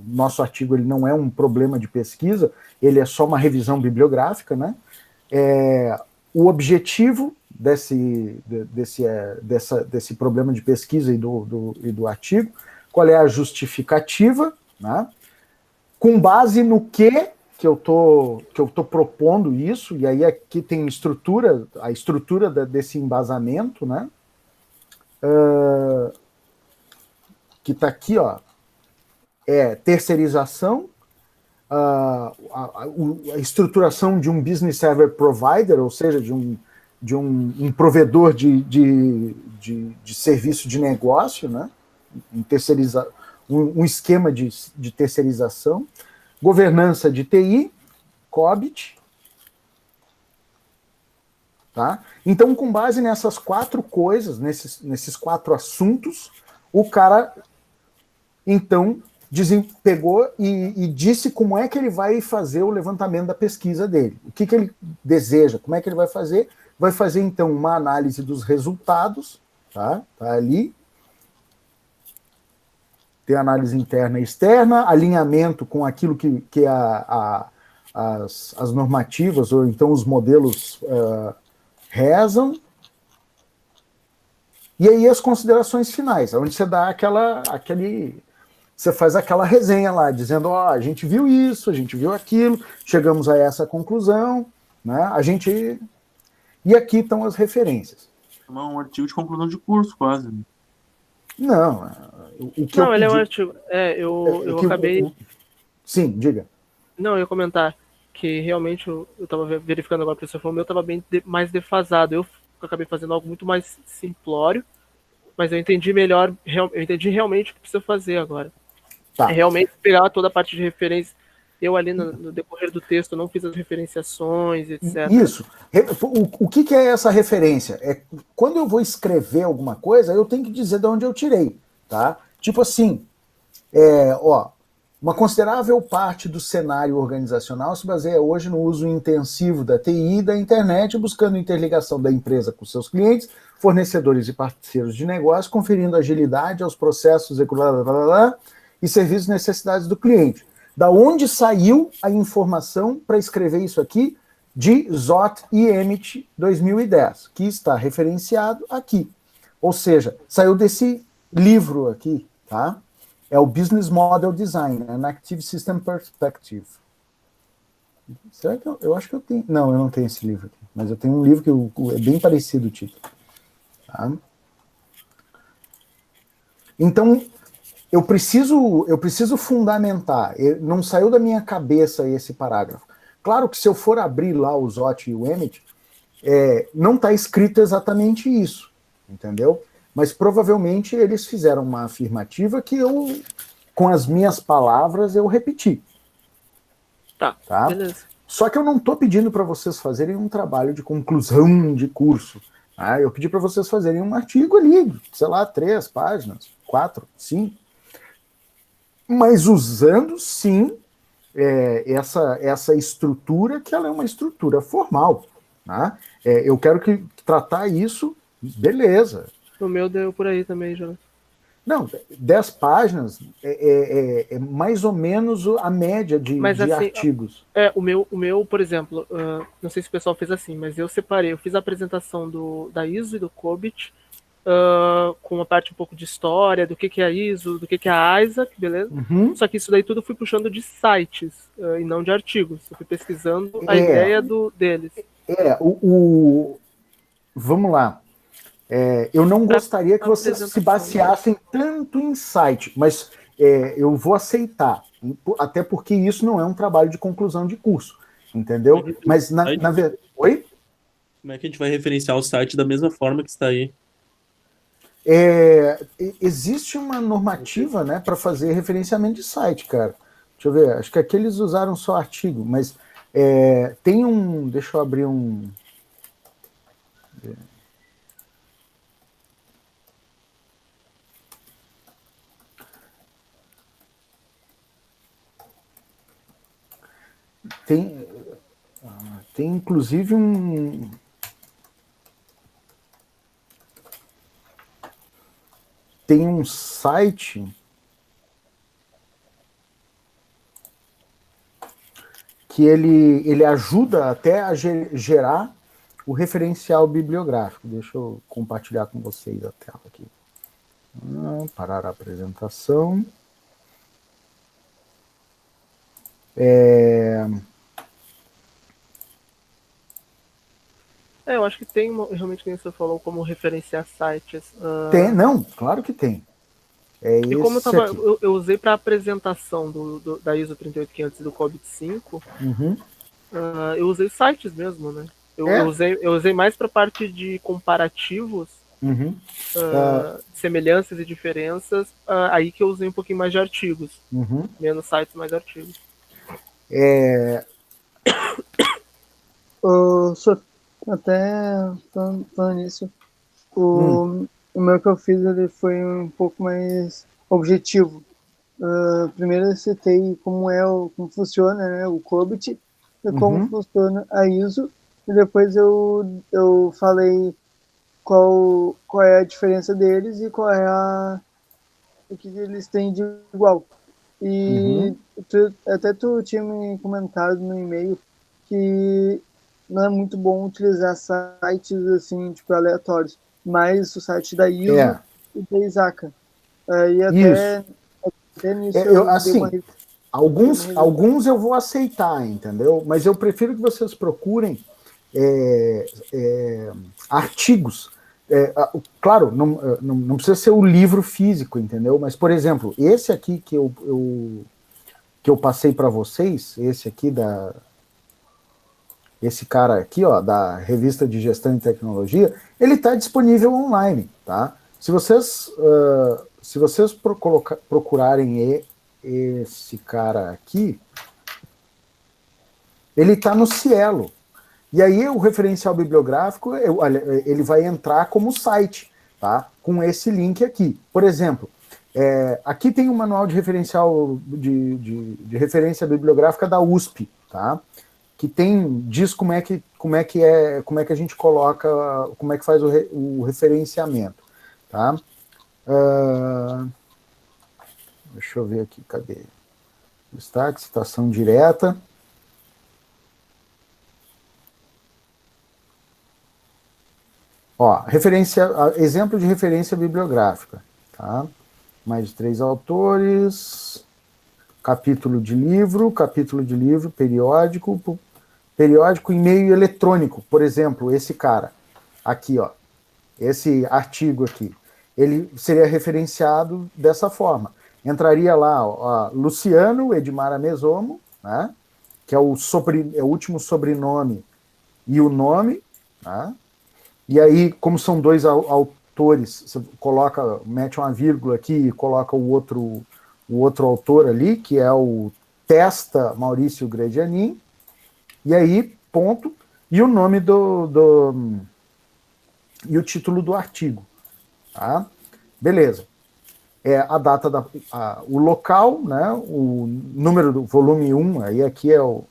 Speaker 1: nosso artigo ele não é um problema de pesquisa, ele é só uma revisão bibliográfica, né? O objetivo desse problema de pesquisa e do artigo, qual é a justificativa, né? Com base no que eu tô propondo isso, e aí aqui tem a estrutura desse embasamento, né? Que está aqui, ó, terceirização, a estruturação de um business server provider, ou seja, de um provedor de serviço de negócio, né? Um esquema de terceirização, governança de TI, COBIT. Tá? Então, com base nessas 4 coisas, nesses 4 assuntos, o cara, então, pegou e disse como é que ele vai fazer o levantamento da pesquisa dele. O que ele deseja, como é que ele vai fazer? Vai fazer, então, uma análise dos resultados, tá ali. Tem análise interna e externa, alinhamento com aquilo que as normativas, ou então os modelos rezam, e aí as considerações finais, onde você dá você faz aquela resenha lá, dizendo, ó, a gente viu isso, a gente viu aquilo, chegamos a essa conclusão, né? E aqui estão as referências.
Speaker 4: É um artigo de conclusão de curso, quase.
Speaker 1: Não,
Speaker 2: ele é um artigo. Eu acabei.
Speaker 1: Sim, diga.
Speaker 2: Não, eu ia comentar que realmente eu estava verificando agora, a pessoa falou, o meu estava bem mais defasado. Eu acabei fazendo algo muito mais simplório, mas eu entendi melhor, eu entendi realmente o que precisa fazer agora.
Speaker 1: Tá.
Speaker 2: É realmente pegar toda a parte de referência. Eu ali no decorrer do texto não fiz as referenciações, etc.
Speaker 1: Isso. O que é essa referência? Quando eu vou escrever alguma coisa, eu tenho que dizer de onde eu tirei. Tá? Tipo assim, uma considerável parte do cenário organizacional se baseia hoje no uso intensivo da TI e da internet, buscando interligação da empresa com seus clientes, fornecedores e parceiros de negócio, conferindo agilidade aos processos e serviços e necessidades do cliente. Da onde saiu a informação para escrever isso aqui? De Zott e Emmett 2010, que está referenciado aqui. Ou seja, saiu desse livro aqui, tá? É o Business Model Design, an Active System Perspective. Será que eu acho que eu tenho... Não, eu não tenho esse livro aqui, mas eu tenho um livro que é bem parecido o título. Tá? Então, eu preciso fundamentar. Não saiu da minha cabeça esse parágrafo. Claro que se eu for abrir lá o Zott e o Emmett, não está escrito exatamente isso, entendeu? Mas provavelmente eles fizeram uma afirmativa que com as minhas palavras, eu repeti.
Speaker 2: Tá? Beleza.
Speaker 1: Só que eu não estou pedindo para vocês fazerem um trabalho de conclusão de curso. Tá? Eu pedi para vocês fazerem um artigo ali, sei lá, 3 páginas, 4, 5. Mas usando, sim, essa estrutura, que ela é uma estrutura formal. Tá? Eu quero tratar isso, beleza.
Speaker 2: O meu deu por aí também, Jonas.
Speaker 1: Não, 10 páginas é mais ou menos a média de assim, artigos.
Speaker 2: O meu, por exemplo, não sei se o pessoal fez assim, mas eu separei, eu fiz a apresentação da ISO e do COBIT, com uma parte um pouco de história, do que é a ISO, do que é a ISAC, beleza?
Speaker 1: Uhum.
Speaker 2: Só que isso daí tudo eu fui puxando de sites, e não de artigos. Eu fui pesquisando a ideia deles.
Speaker 1: Vamos lá. Eu não gostaria que vocês se baseassem tanto em site, mas eu vou aceitar, até porque isso não é um trabalho de conclusão de curso, entendeu? Mas na verdade... Oi?
Speaker 4: Como é que a gente vai referenciar o site da mesma forma que está aí?
Speaker 1: Existe uma normativa, né, para fazer referenciamento de site, cara. Deixa eu ver, acho que aqui eles usaram só artigo, mas tem um... Deixa eu abrir um... Tem inclusive um... Tem um site que ele ajuda até a gerar o referencial bibliográfico. Deixa eu compartilhar com vocês a tela aqui. Parar a apresentação.
Speaker 2: Eu acho que tem realmente, como você falou, como referenciar sites.
Speaker 1: Tem, não, claro que tem.
Speaker 2: E como eu usei para apresentação da ISO 38500 e do COBIT 5, eu usei sites mesmo, né? Eu usei mais para a parte de comparativos, semelhanças e diferenças, aí que eu usei um pouquinho mais de artigos. Menos sites, mais artigos.
Speaker 5: Até falando nisso, o meu que eu fiz ele foi um pouco mais objetivo. Primeiro eu citei como funciona, né, o COBIT e como funciona a ISO, e depois eu falei qual é a diferença deles e qual é o que eles têm de igual. E até tu tinha me comentado no e-mail que não é muito bom utilizar sites assim, tipo, aleatórios, mas o site da ISO e da ISACA. E até nisso
Speaker 1: assim, alguns eu vou aceitar, entendeu? Mas eu prefiro que vocês procurem artigos. Claro, não precisa ser o livro físico, entendeu? Mas, por exemplo, esse aqui que eu passei para vocês, esse cara aqui, ó, da Revista de Gestão e Tecnologia, ele está disponível online, tá? Se vocês procurarem esse cara aqui, ele está no Cielo. E aí o referencial bibliográfico, ele vai entrar como site, tá? Com esse link aqui. Por exemplo, aqui tem um manual de referencial de referência bibliográfica da USP, tá? Que diz como é que a gente coloca, como é que faz o referenciamento, tá? Deixa eu ver aqui, cadê? Destaque, citação direta. Ó, exemplo de referência bibliográfica, tá? Mais de 3 autores, capítulo de livro, periódico e meio eletrônico. Por exemplo, esse cara aqui, ó, esse artigo aqui, ele seria referenciado dessa forma. Entraria lá, ó, Luciano Edmar Amesomo, né, que é o último sobrenome e o nome, tá? E aí, como são 2 autores, você mete uma vírgula aqui e coloca o outro autor ali, que é o Testa Maurício Gredianin, e aí, ponto, e o nome e o título do artigo, tá? Beleza. A data, o local, né, o número do volume 1, aí aqui é o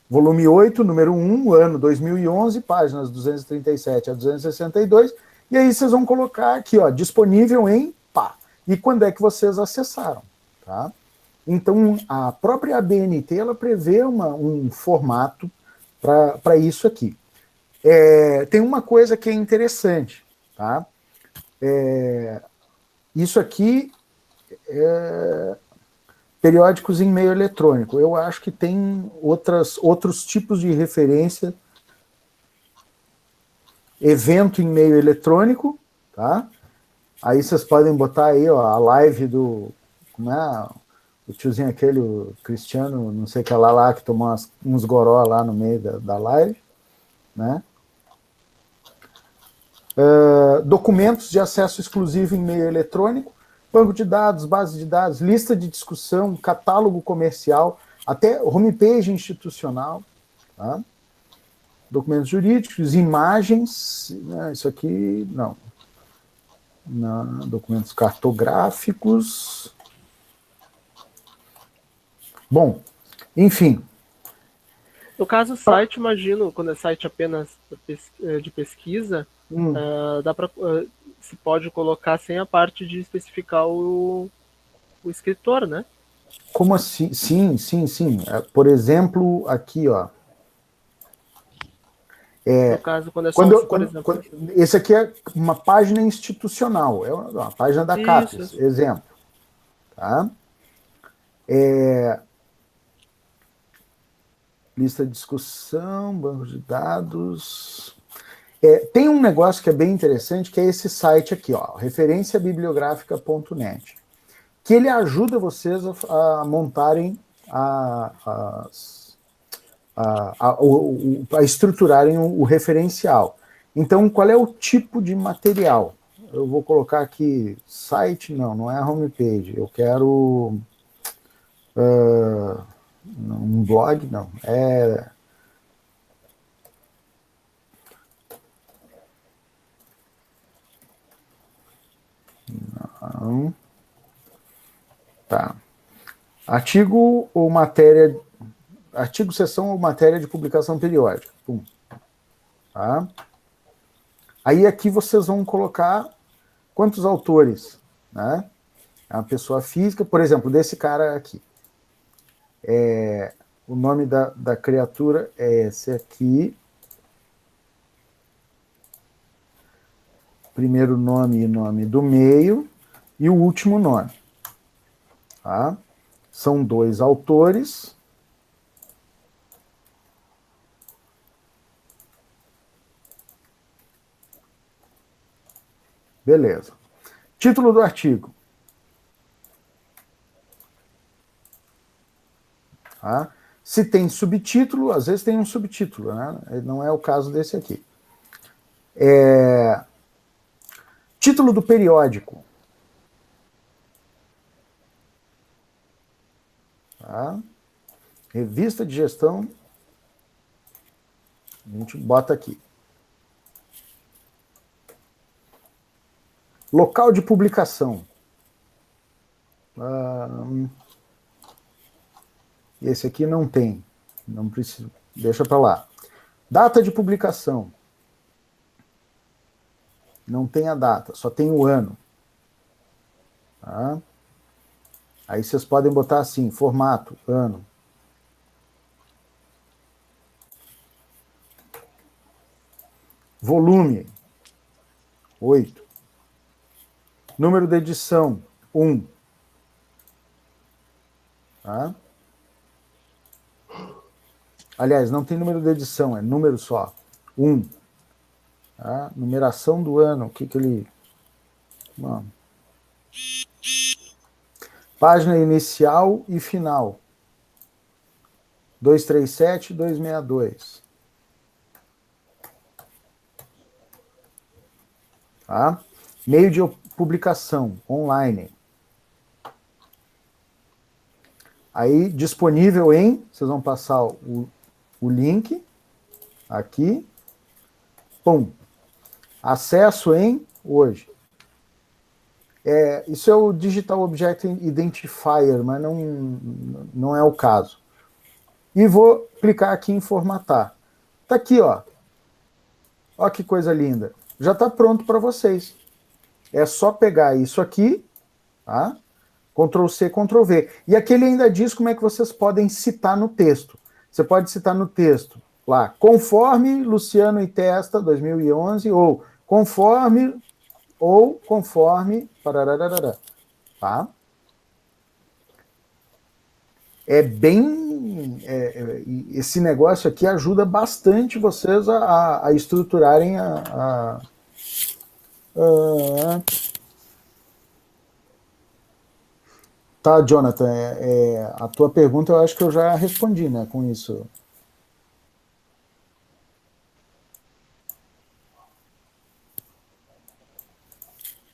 Speaker 1: volume 8, número 1, ano 2011, páginas 237 a 262, e aí vocês vão colocar aqui, ó, disponível em pá. E quando é que vocês acessaram, tá? Então, a própria ABNT, ela prevê um formato para isso aqui. Tem uma coisa que é interessante, tá? Isso aqui periódicos em meio eletrônico. Eu acho que tem outros tipos de referência. Evento em meio eletrônico, tá? Aí vocês podem botar aí, ó, a live o tiozinho aquele, o Cristiano, não sei o que lá, que tomou uns goró lá no meio da live, né? documentos de acesso exclusivo em meio eletrônico, banco de dados, base de dados, lista de discussão, catálogo comercial, até homepage institucional, tá? Documentos jurídicos, imagens, né, isso aqui, não. Documentos cartográficos. Bom, enfim.
Speaker 2: No caso, site, imagino, quando é site apenas de pesquisa, dá para se pode colocar sem a parte de especificar o escritor, né?
Speaker 1: Como assim? Sim. Por exemplo, aqui, ó.
Speaker 2: No caso, quando é só por exemplo.
Speaker 1: Esse aqui é uma página institucional, é uma página da CAPES, exemplo. Tá? Lista de discussão, banco de dados. Tem um negócio que é bem interessante, que é esse site aqui, ó, referenciabibliográfica.net, que ele ajuda vocês a montarem, a estruturarem o referencial. Então, qual é o tipo de material? Eu vou colocar aqui site, não é a homepage. Eu quero um blog, não. Não. Tá. Artigo ou matéria. Artigo, seção ou matéria de publicação periódica. Pum. Tá? Aí aqui vocês vão colocar quantos autores, né? É uma pessoa física, por exemplo, desse cara aqui. O nome da criatura é esse aqui. Primeiro nome e nome do meio, e o último nome. Tá? São 2 autores. Beleza. Título do artigo. Tá? Se tem subtítulo, às vezes tem um subtítulo, né? Não é o caso desse aqui. Título do periódico. Tá? Revista de gestão. A gente bota aqui. Local de publicação. Esse aqui não tem. Não precisa. Deixa para lá. Data de publicação. Não tem a data, só tem o ano. Tá? Aí vocês podem botar assim, formato, ano. Volume, 8. Número de edição, 1. Tá? Aliás, não tem número de edição, é número só. 1. Tá? Numeração do ano, o que ele... Bom. Página inicial e final. 237, 262. Tá? Meio de publicação, online. Aí, disponível em... Vocês vão passar o link aqui. Pum. Acesso em hoje. Isso é o Digital Object Identifier, mas não é o caso. E vou clicar aqui em formatar. Tá aqui, ó. Ó que coisa linda. Já está pronto para vocês. É só pegar isso aqui, tá? Ctrl C, Ctrl V. E aqui ele ainda diz como é que vocês podem citar no texto. Você pode citar no texto lá, conforme Luciano e Testa, 2011, ou conforme, parararara, tá? Esse negócio aqui ajuda bastante vocês a estruturarem Tá, Jonathan, a tua pergunta eu acho que eu já respondi, né, com isso.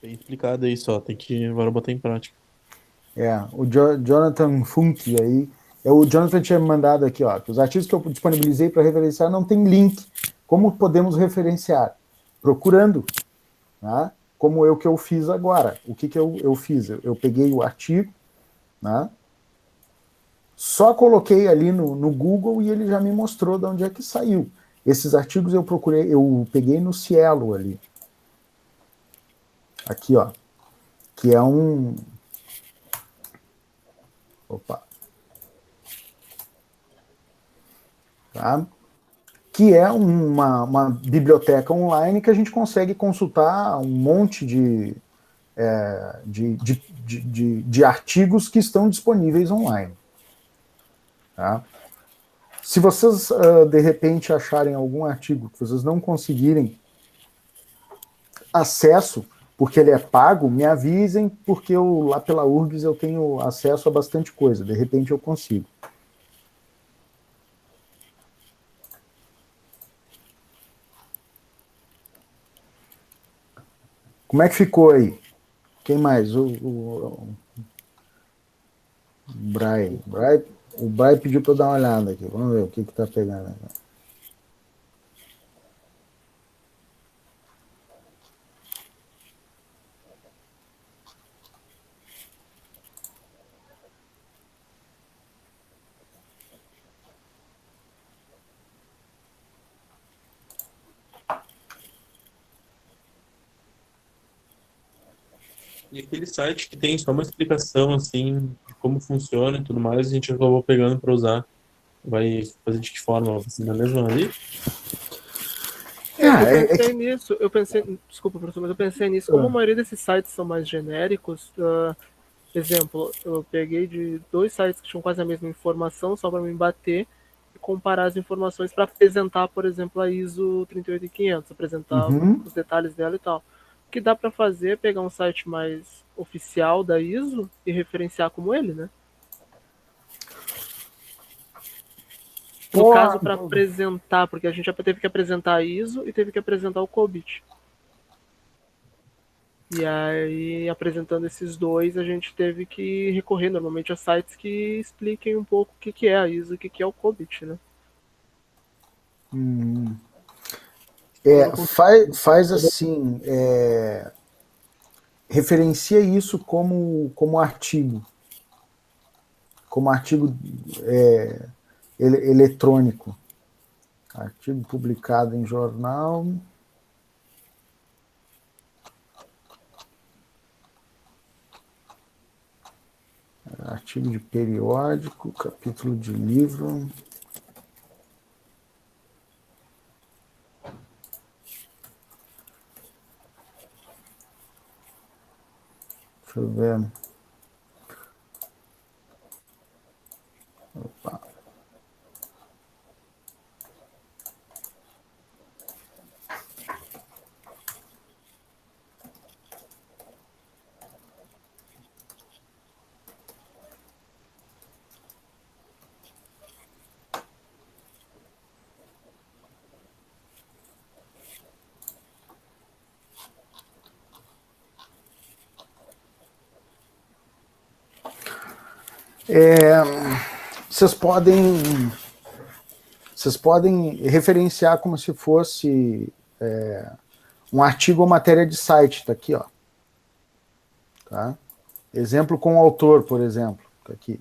Speaker 4: Bem explicado aí só, tem que agora botar em prática.
Speaker 1: O Jonathan Funk aí, o Jonathan tinha me mandado aqui, ó, que os artigos que eu disponibilizei para referenciar não tem link. Como podemos referenciar? Procurando, né? Como que eu fiz agora. O que eu fiz? Eu peguei o artigo, né? Só coloquei ali no Google e ele já me mostrou de onde é que saiu. Esses artigos eu peguei no Cielo ali. Aqui, ó. Que é um... Opa. Tá? Que é uma biblioteca online que a gente consegue consultar um monte de artigos que estão disponíveis online. Tá? Se vocês, de repente, acharem algum artigo que vocês não conseguirem acesso, porque ele é pago, me avisem, porque lá pela URGS eu tenho acesso a bastante coisa. De repente eu consigo. Como é que ficou aí? Quem mais? O Bray. O Bray pediu para eu dar uma olhada aqui. Vamos ver o que está pegando aqui.
Speaker 4: E aquele site que tem só uma explicação, assim, de como funciona e tudo mais, a gente acabou pegando para usar. Vai fazer de que forma? Assim, na mesma ali?
Speaker 2: Eu pensei, desculpa, professor, mas eu pensei nisso. Como a maioria desses sites são mais genéricos, exemplo, eu peguei de 2 sites que tinham quase a mesma informação, só para me bater e comparar as informações para apresentar, por exemplo, a ISO 38500, apresentar os detalhes dela e tal. O que dá para fazer é pegar um site mais oficial da ISO e referenciar como ele, né? No caso, para apresentar, porque a gente já teve que apresentar a ISO e teve que apresentar o COBIT. E aí, apresentando esses dois, a gente teve que recorrer normalmente a sites que expliquem um pouco o que é a ISO e o que é o COBIT, né?
Speaker 1: Faz assim, referencia isso como artigo eletrônico. Artigo publicado em jornal. Artigo de periódico, capítulo de livro. Deixa eu ver. Opa. Vocês podem referenciar como se fosse um artigo ou matéria de site, tá aqui, ó. Tá? Exemplo com o autor, por exemplo, tá aqui.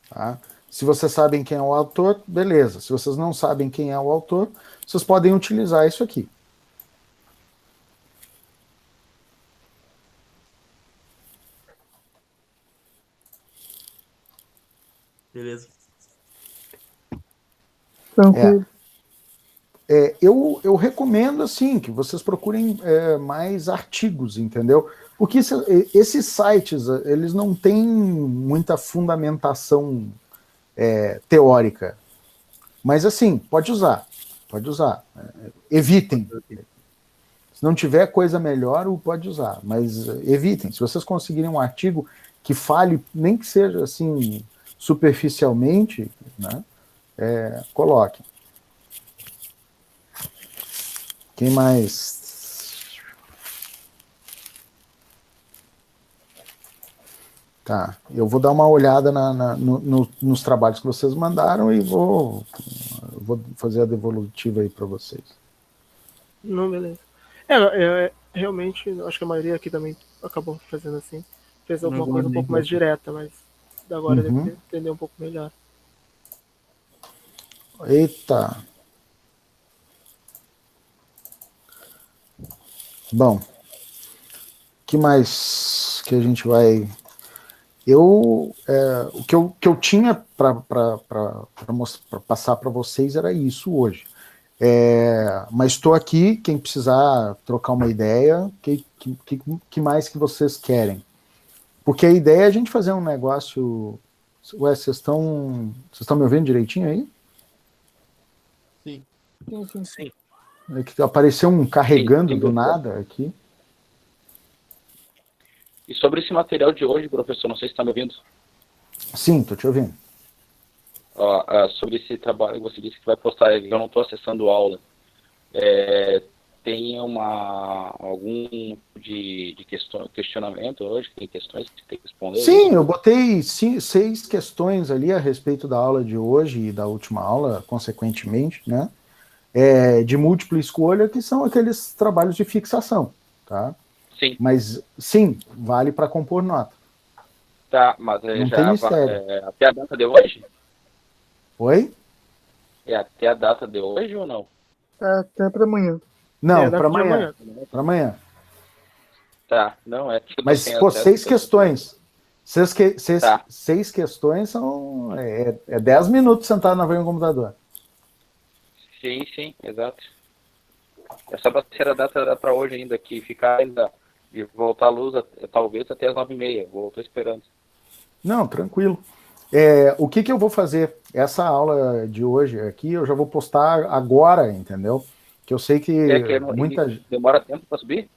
Speaker 1: Tá? Se vocês sabem quem é o autor, beleza. Se vocês não sabem quem é o autor, vocês podem utilizar isso aqui.
Speaker 4: Beleza.
Speaker 5: Tranquilo.
Speaker 1: Eu recomendo assim que vocês procurem mais artigos, entendeu? Porque esses sites eles não têm muita fundamentação teórica, mas assim pode usar. Evitem. Se não tiver coisa melhor, pode usar, mas evitem. Se vocês conseguirem um artigo que fale, nem que seja assim superficialmente, né, coloquem. Quem mais? Tá, eu vou dar uma olhada nos trabalhos que vocês mandaram e vou fazer a devolutiva aí para vocês.
Speaker 2: Não, beleza. Realmente, acho que a maioria aqui também acabou fazendo assim. Fez alguma coisa um pouco mais direta, mas agora deve entender um pouco melhor.
Speaker 1: Eita. Bom, que mais que a gente vai... o que eu tinha para passar para vocês era isso hoje. Mas estou aqui, quem precisar trocar uma ideia, que mais que vocês querem? Porque a ideia é a gente fazer um negócio... Ué, vocês estão me ouvindo direitinho aí?
Speaker 3: Sim.
Speaker 1: É que apareceu um carregando do nada aqui.
Speaker 7: E sobre esse material de hoje, professor, não sei se está me ouvindo.
Speaker 1: Sim, estou te ouvindo.
Speaker 7: Sobre esse trabalho que você disse que vai postar, eu não estou acessando aula. Tem algum de questionamento hoje? Tem questões que tem que responder?
Speaker 1: Sim, eu botei 6 questões ali a respeito da aula de hoje e da última aula, consequentemente, né? De múltipla escolha, que são aqueles trabalhos de fixação, tá?
Speaker 7: Sim.
Speaker 1: Mas, sim, vale para compor nota.
Speaker 7: Tá, mas
Speaker 1: não tem mistério.
Speaker 7: até a data de hoje?
Speaker 1: Oi?
Speaker 7: É até a data de hoje ou não?
Speaker 5: Até para amanhã.
Speaker 1: Não, para amanhã. Para amanhã.
Speaker 7: Tá, não é.
Speaker 1: Mas, pô, 6 questões.
Speaker 7: Tá.
Speaker 1: 6 questões são... 10 minutos sentado na frente do computador.
Speaker 7: Sim, exato. Essa terceira data era para hoje ainda, que ficar ainda e voltar à luz talvez até as 9h30. Estou esperando.
Speaker 1: Não, tranquilo. O que eu vou fazer? Essa aula de hoje aqui eu já vou postar agora, entendeu? Que eu sei que
Speaker 7: demora tempo para subir?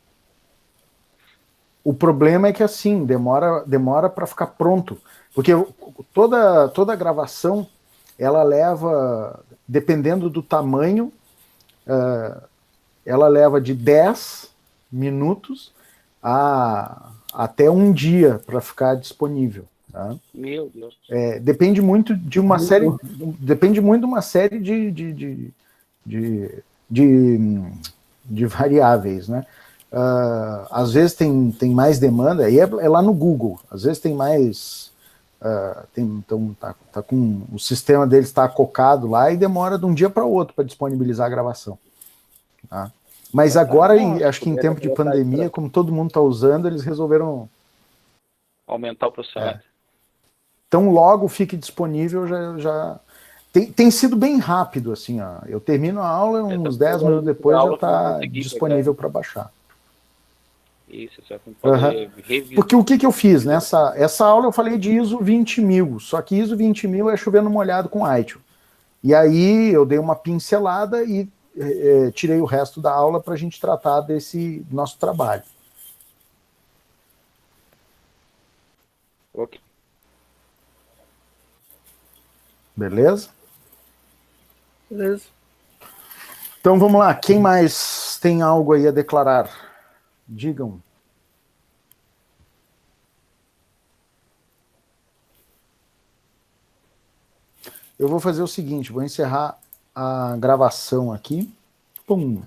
Speaker 1: O problema é que assim, demora para ficar pronto. Porque toda gravação, ela leva, dependendo do tamanho, ela leva de 10 minutos até um dia para ficar disponível. Tá?
Speaker 7: Meu Deus.
Speaker 1: Depende muito de uma série. Depende muito de uma série de variáveis, né? Às vezes tem mais demanda, e é lá no Google. Às vezes tem mais. Então tá com o sistema deles está acocado lá e demora de um dia para o outro para disponibilizar a gravação. Tá? Mas agora, acho que em tempo de pandemia, como todo mundo está usando, eles resolveram
Speaker 7: aumentar o processamento.
Speaker 1: Então, logo fique disponível, já tem sido bem rápido, assim, ó. Eu termino a aula, uns 10 minutos depois já está disponível para baixar.
Speaker 7: Isso, você vai poder revisar.
Speaker 1: Porque o que eu fiz? Essa aula eu falei de ISO 20000, só que ISO 20000 é chovendo molhado com ITIL. E aí eu dei uma pincelada e tirei o resto da aula para a gente tratar desse nosso trabalho.
Speaker 7: Ok.
Speaker 1: Beleza?
Speaker 2: Beleza.
Speaker 1: Então vamos lá, quem mais tem algo aí a declarar? Digam. Eu vou fazer o seguinte, vou encerrar a gravação aqui. Pum.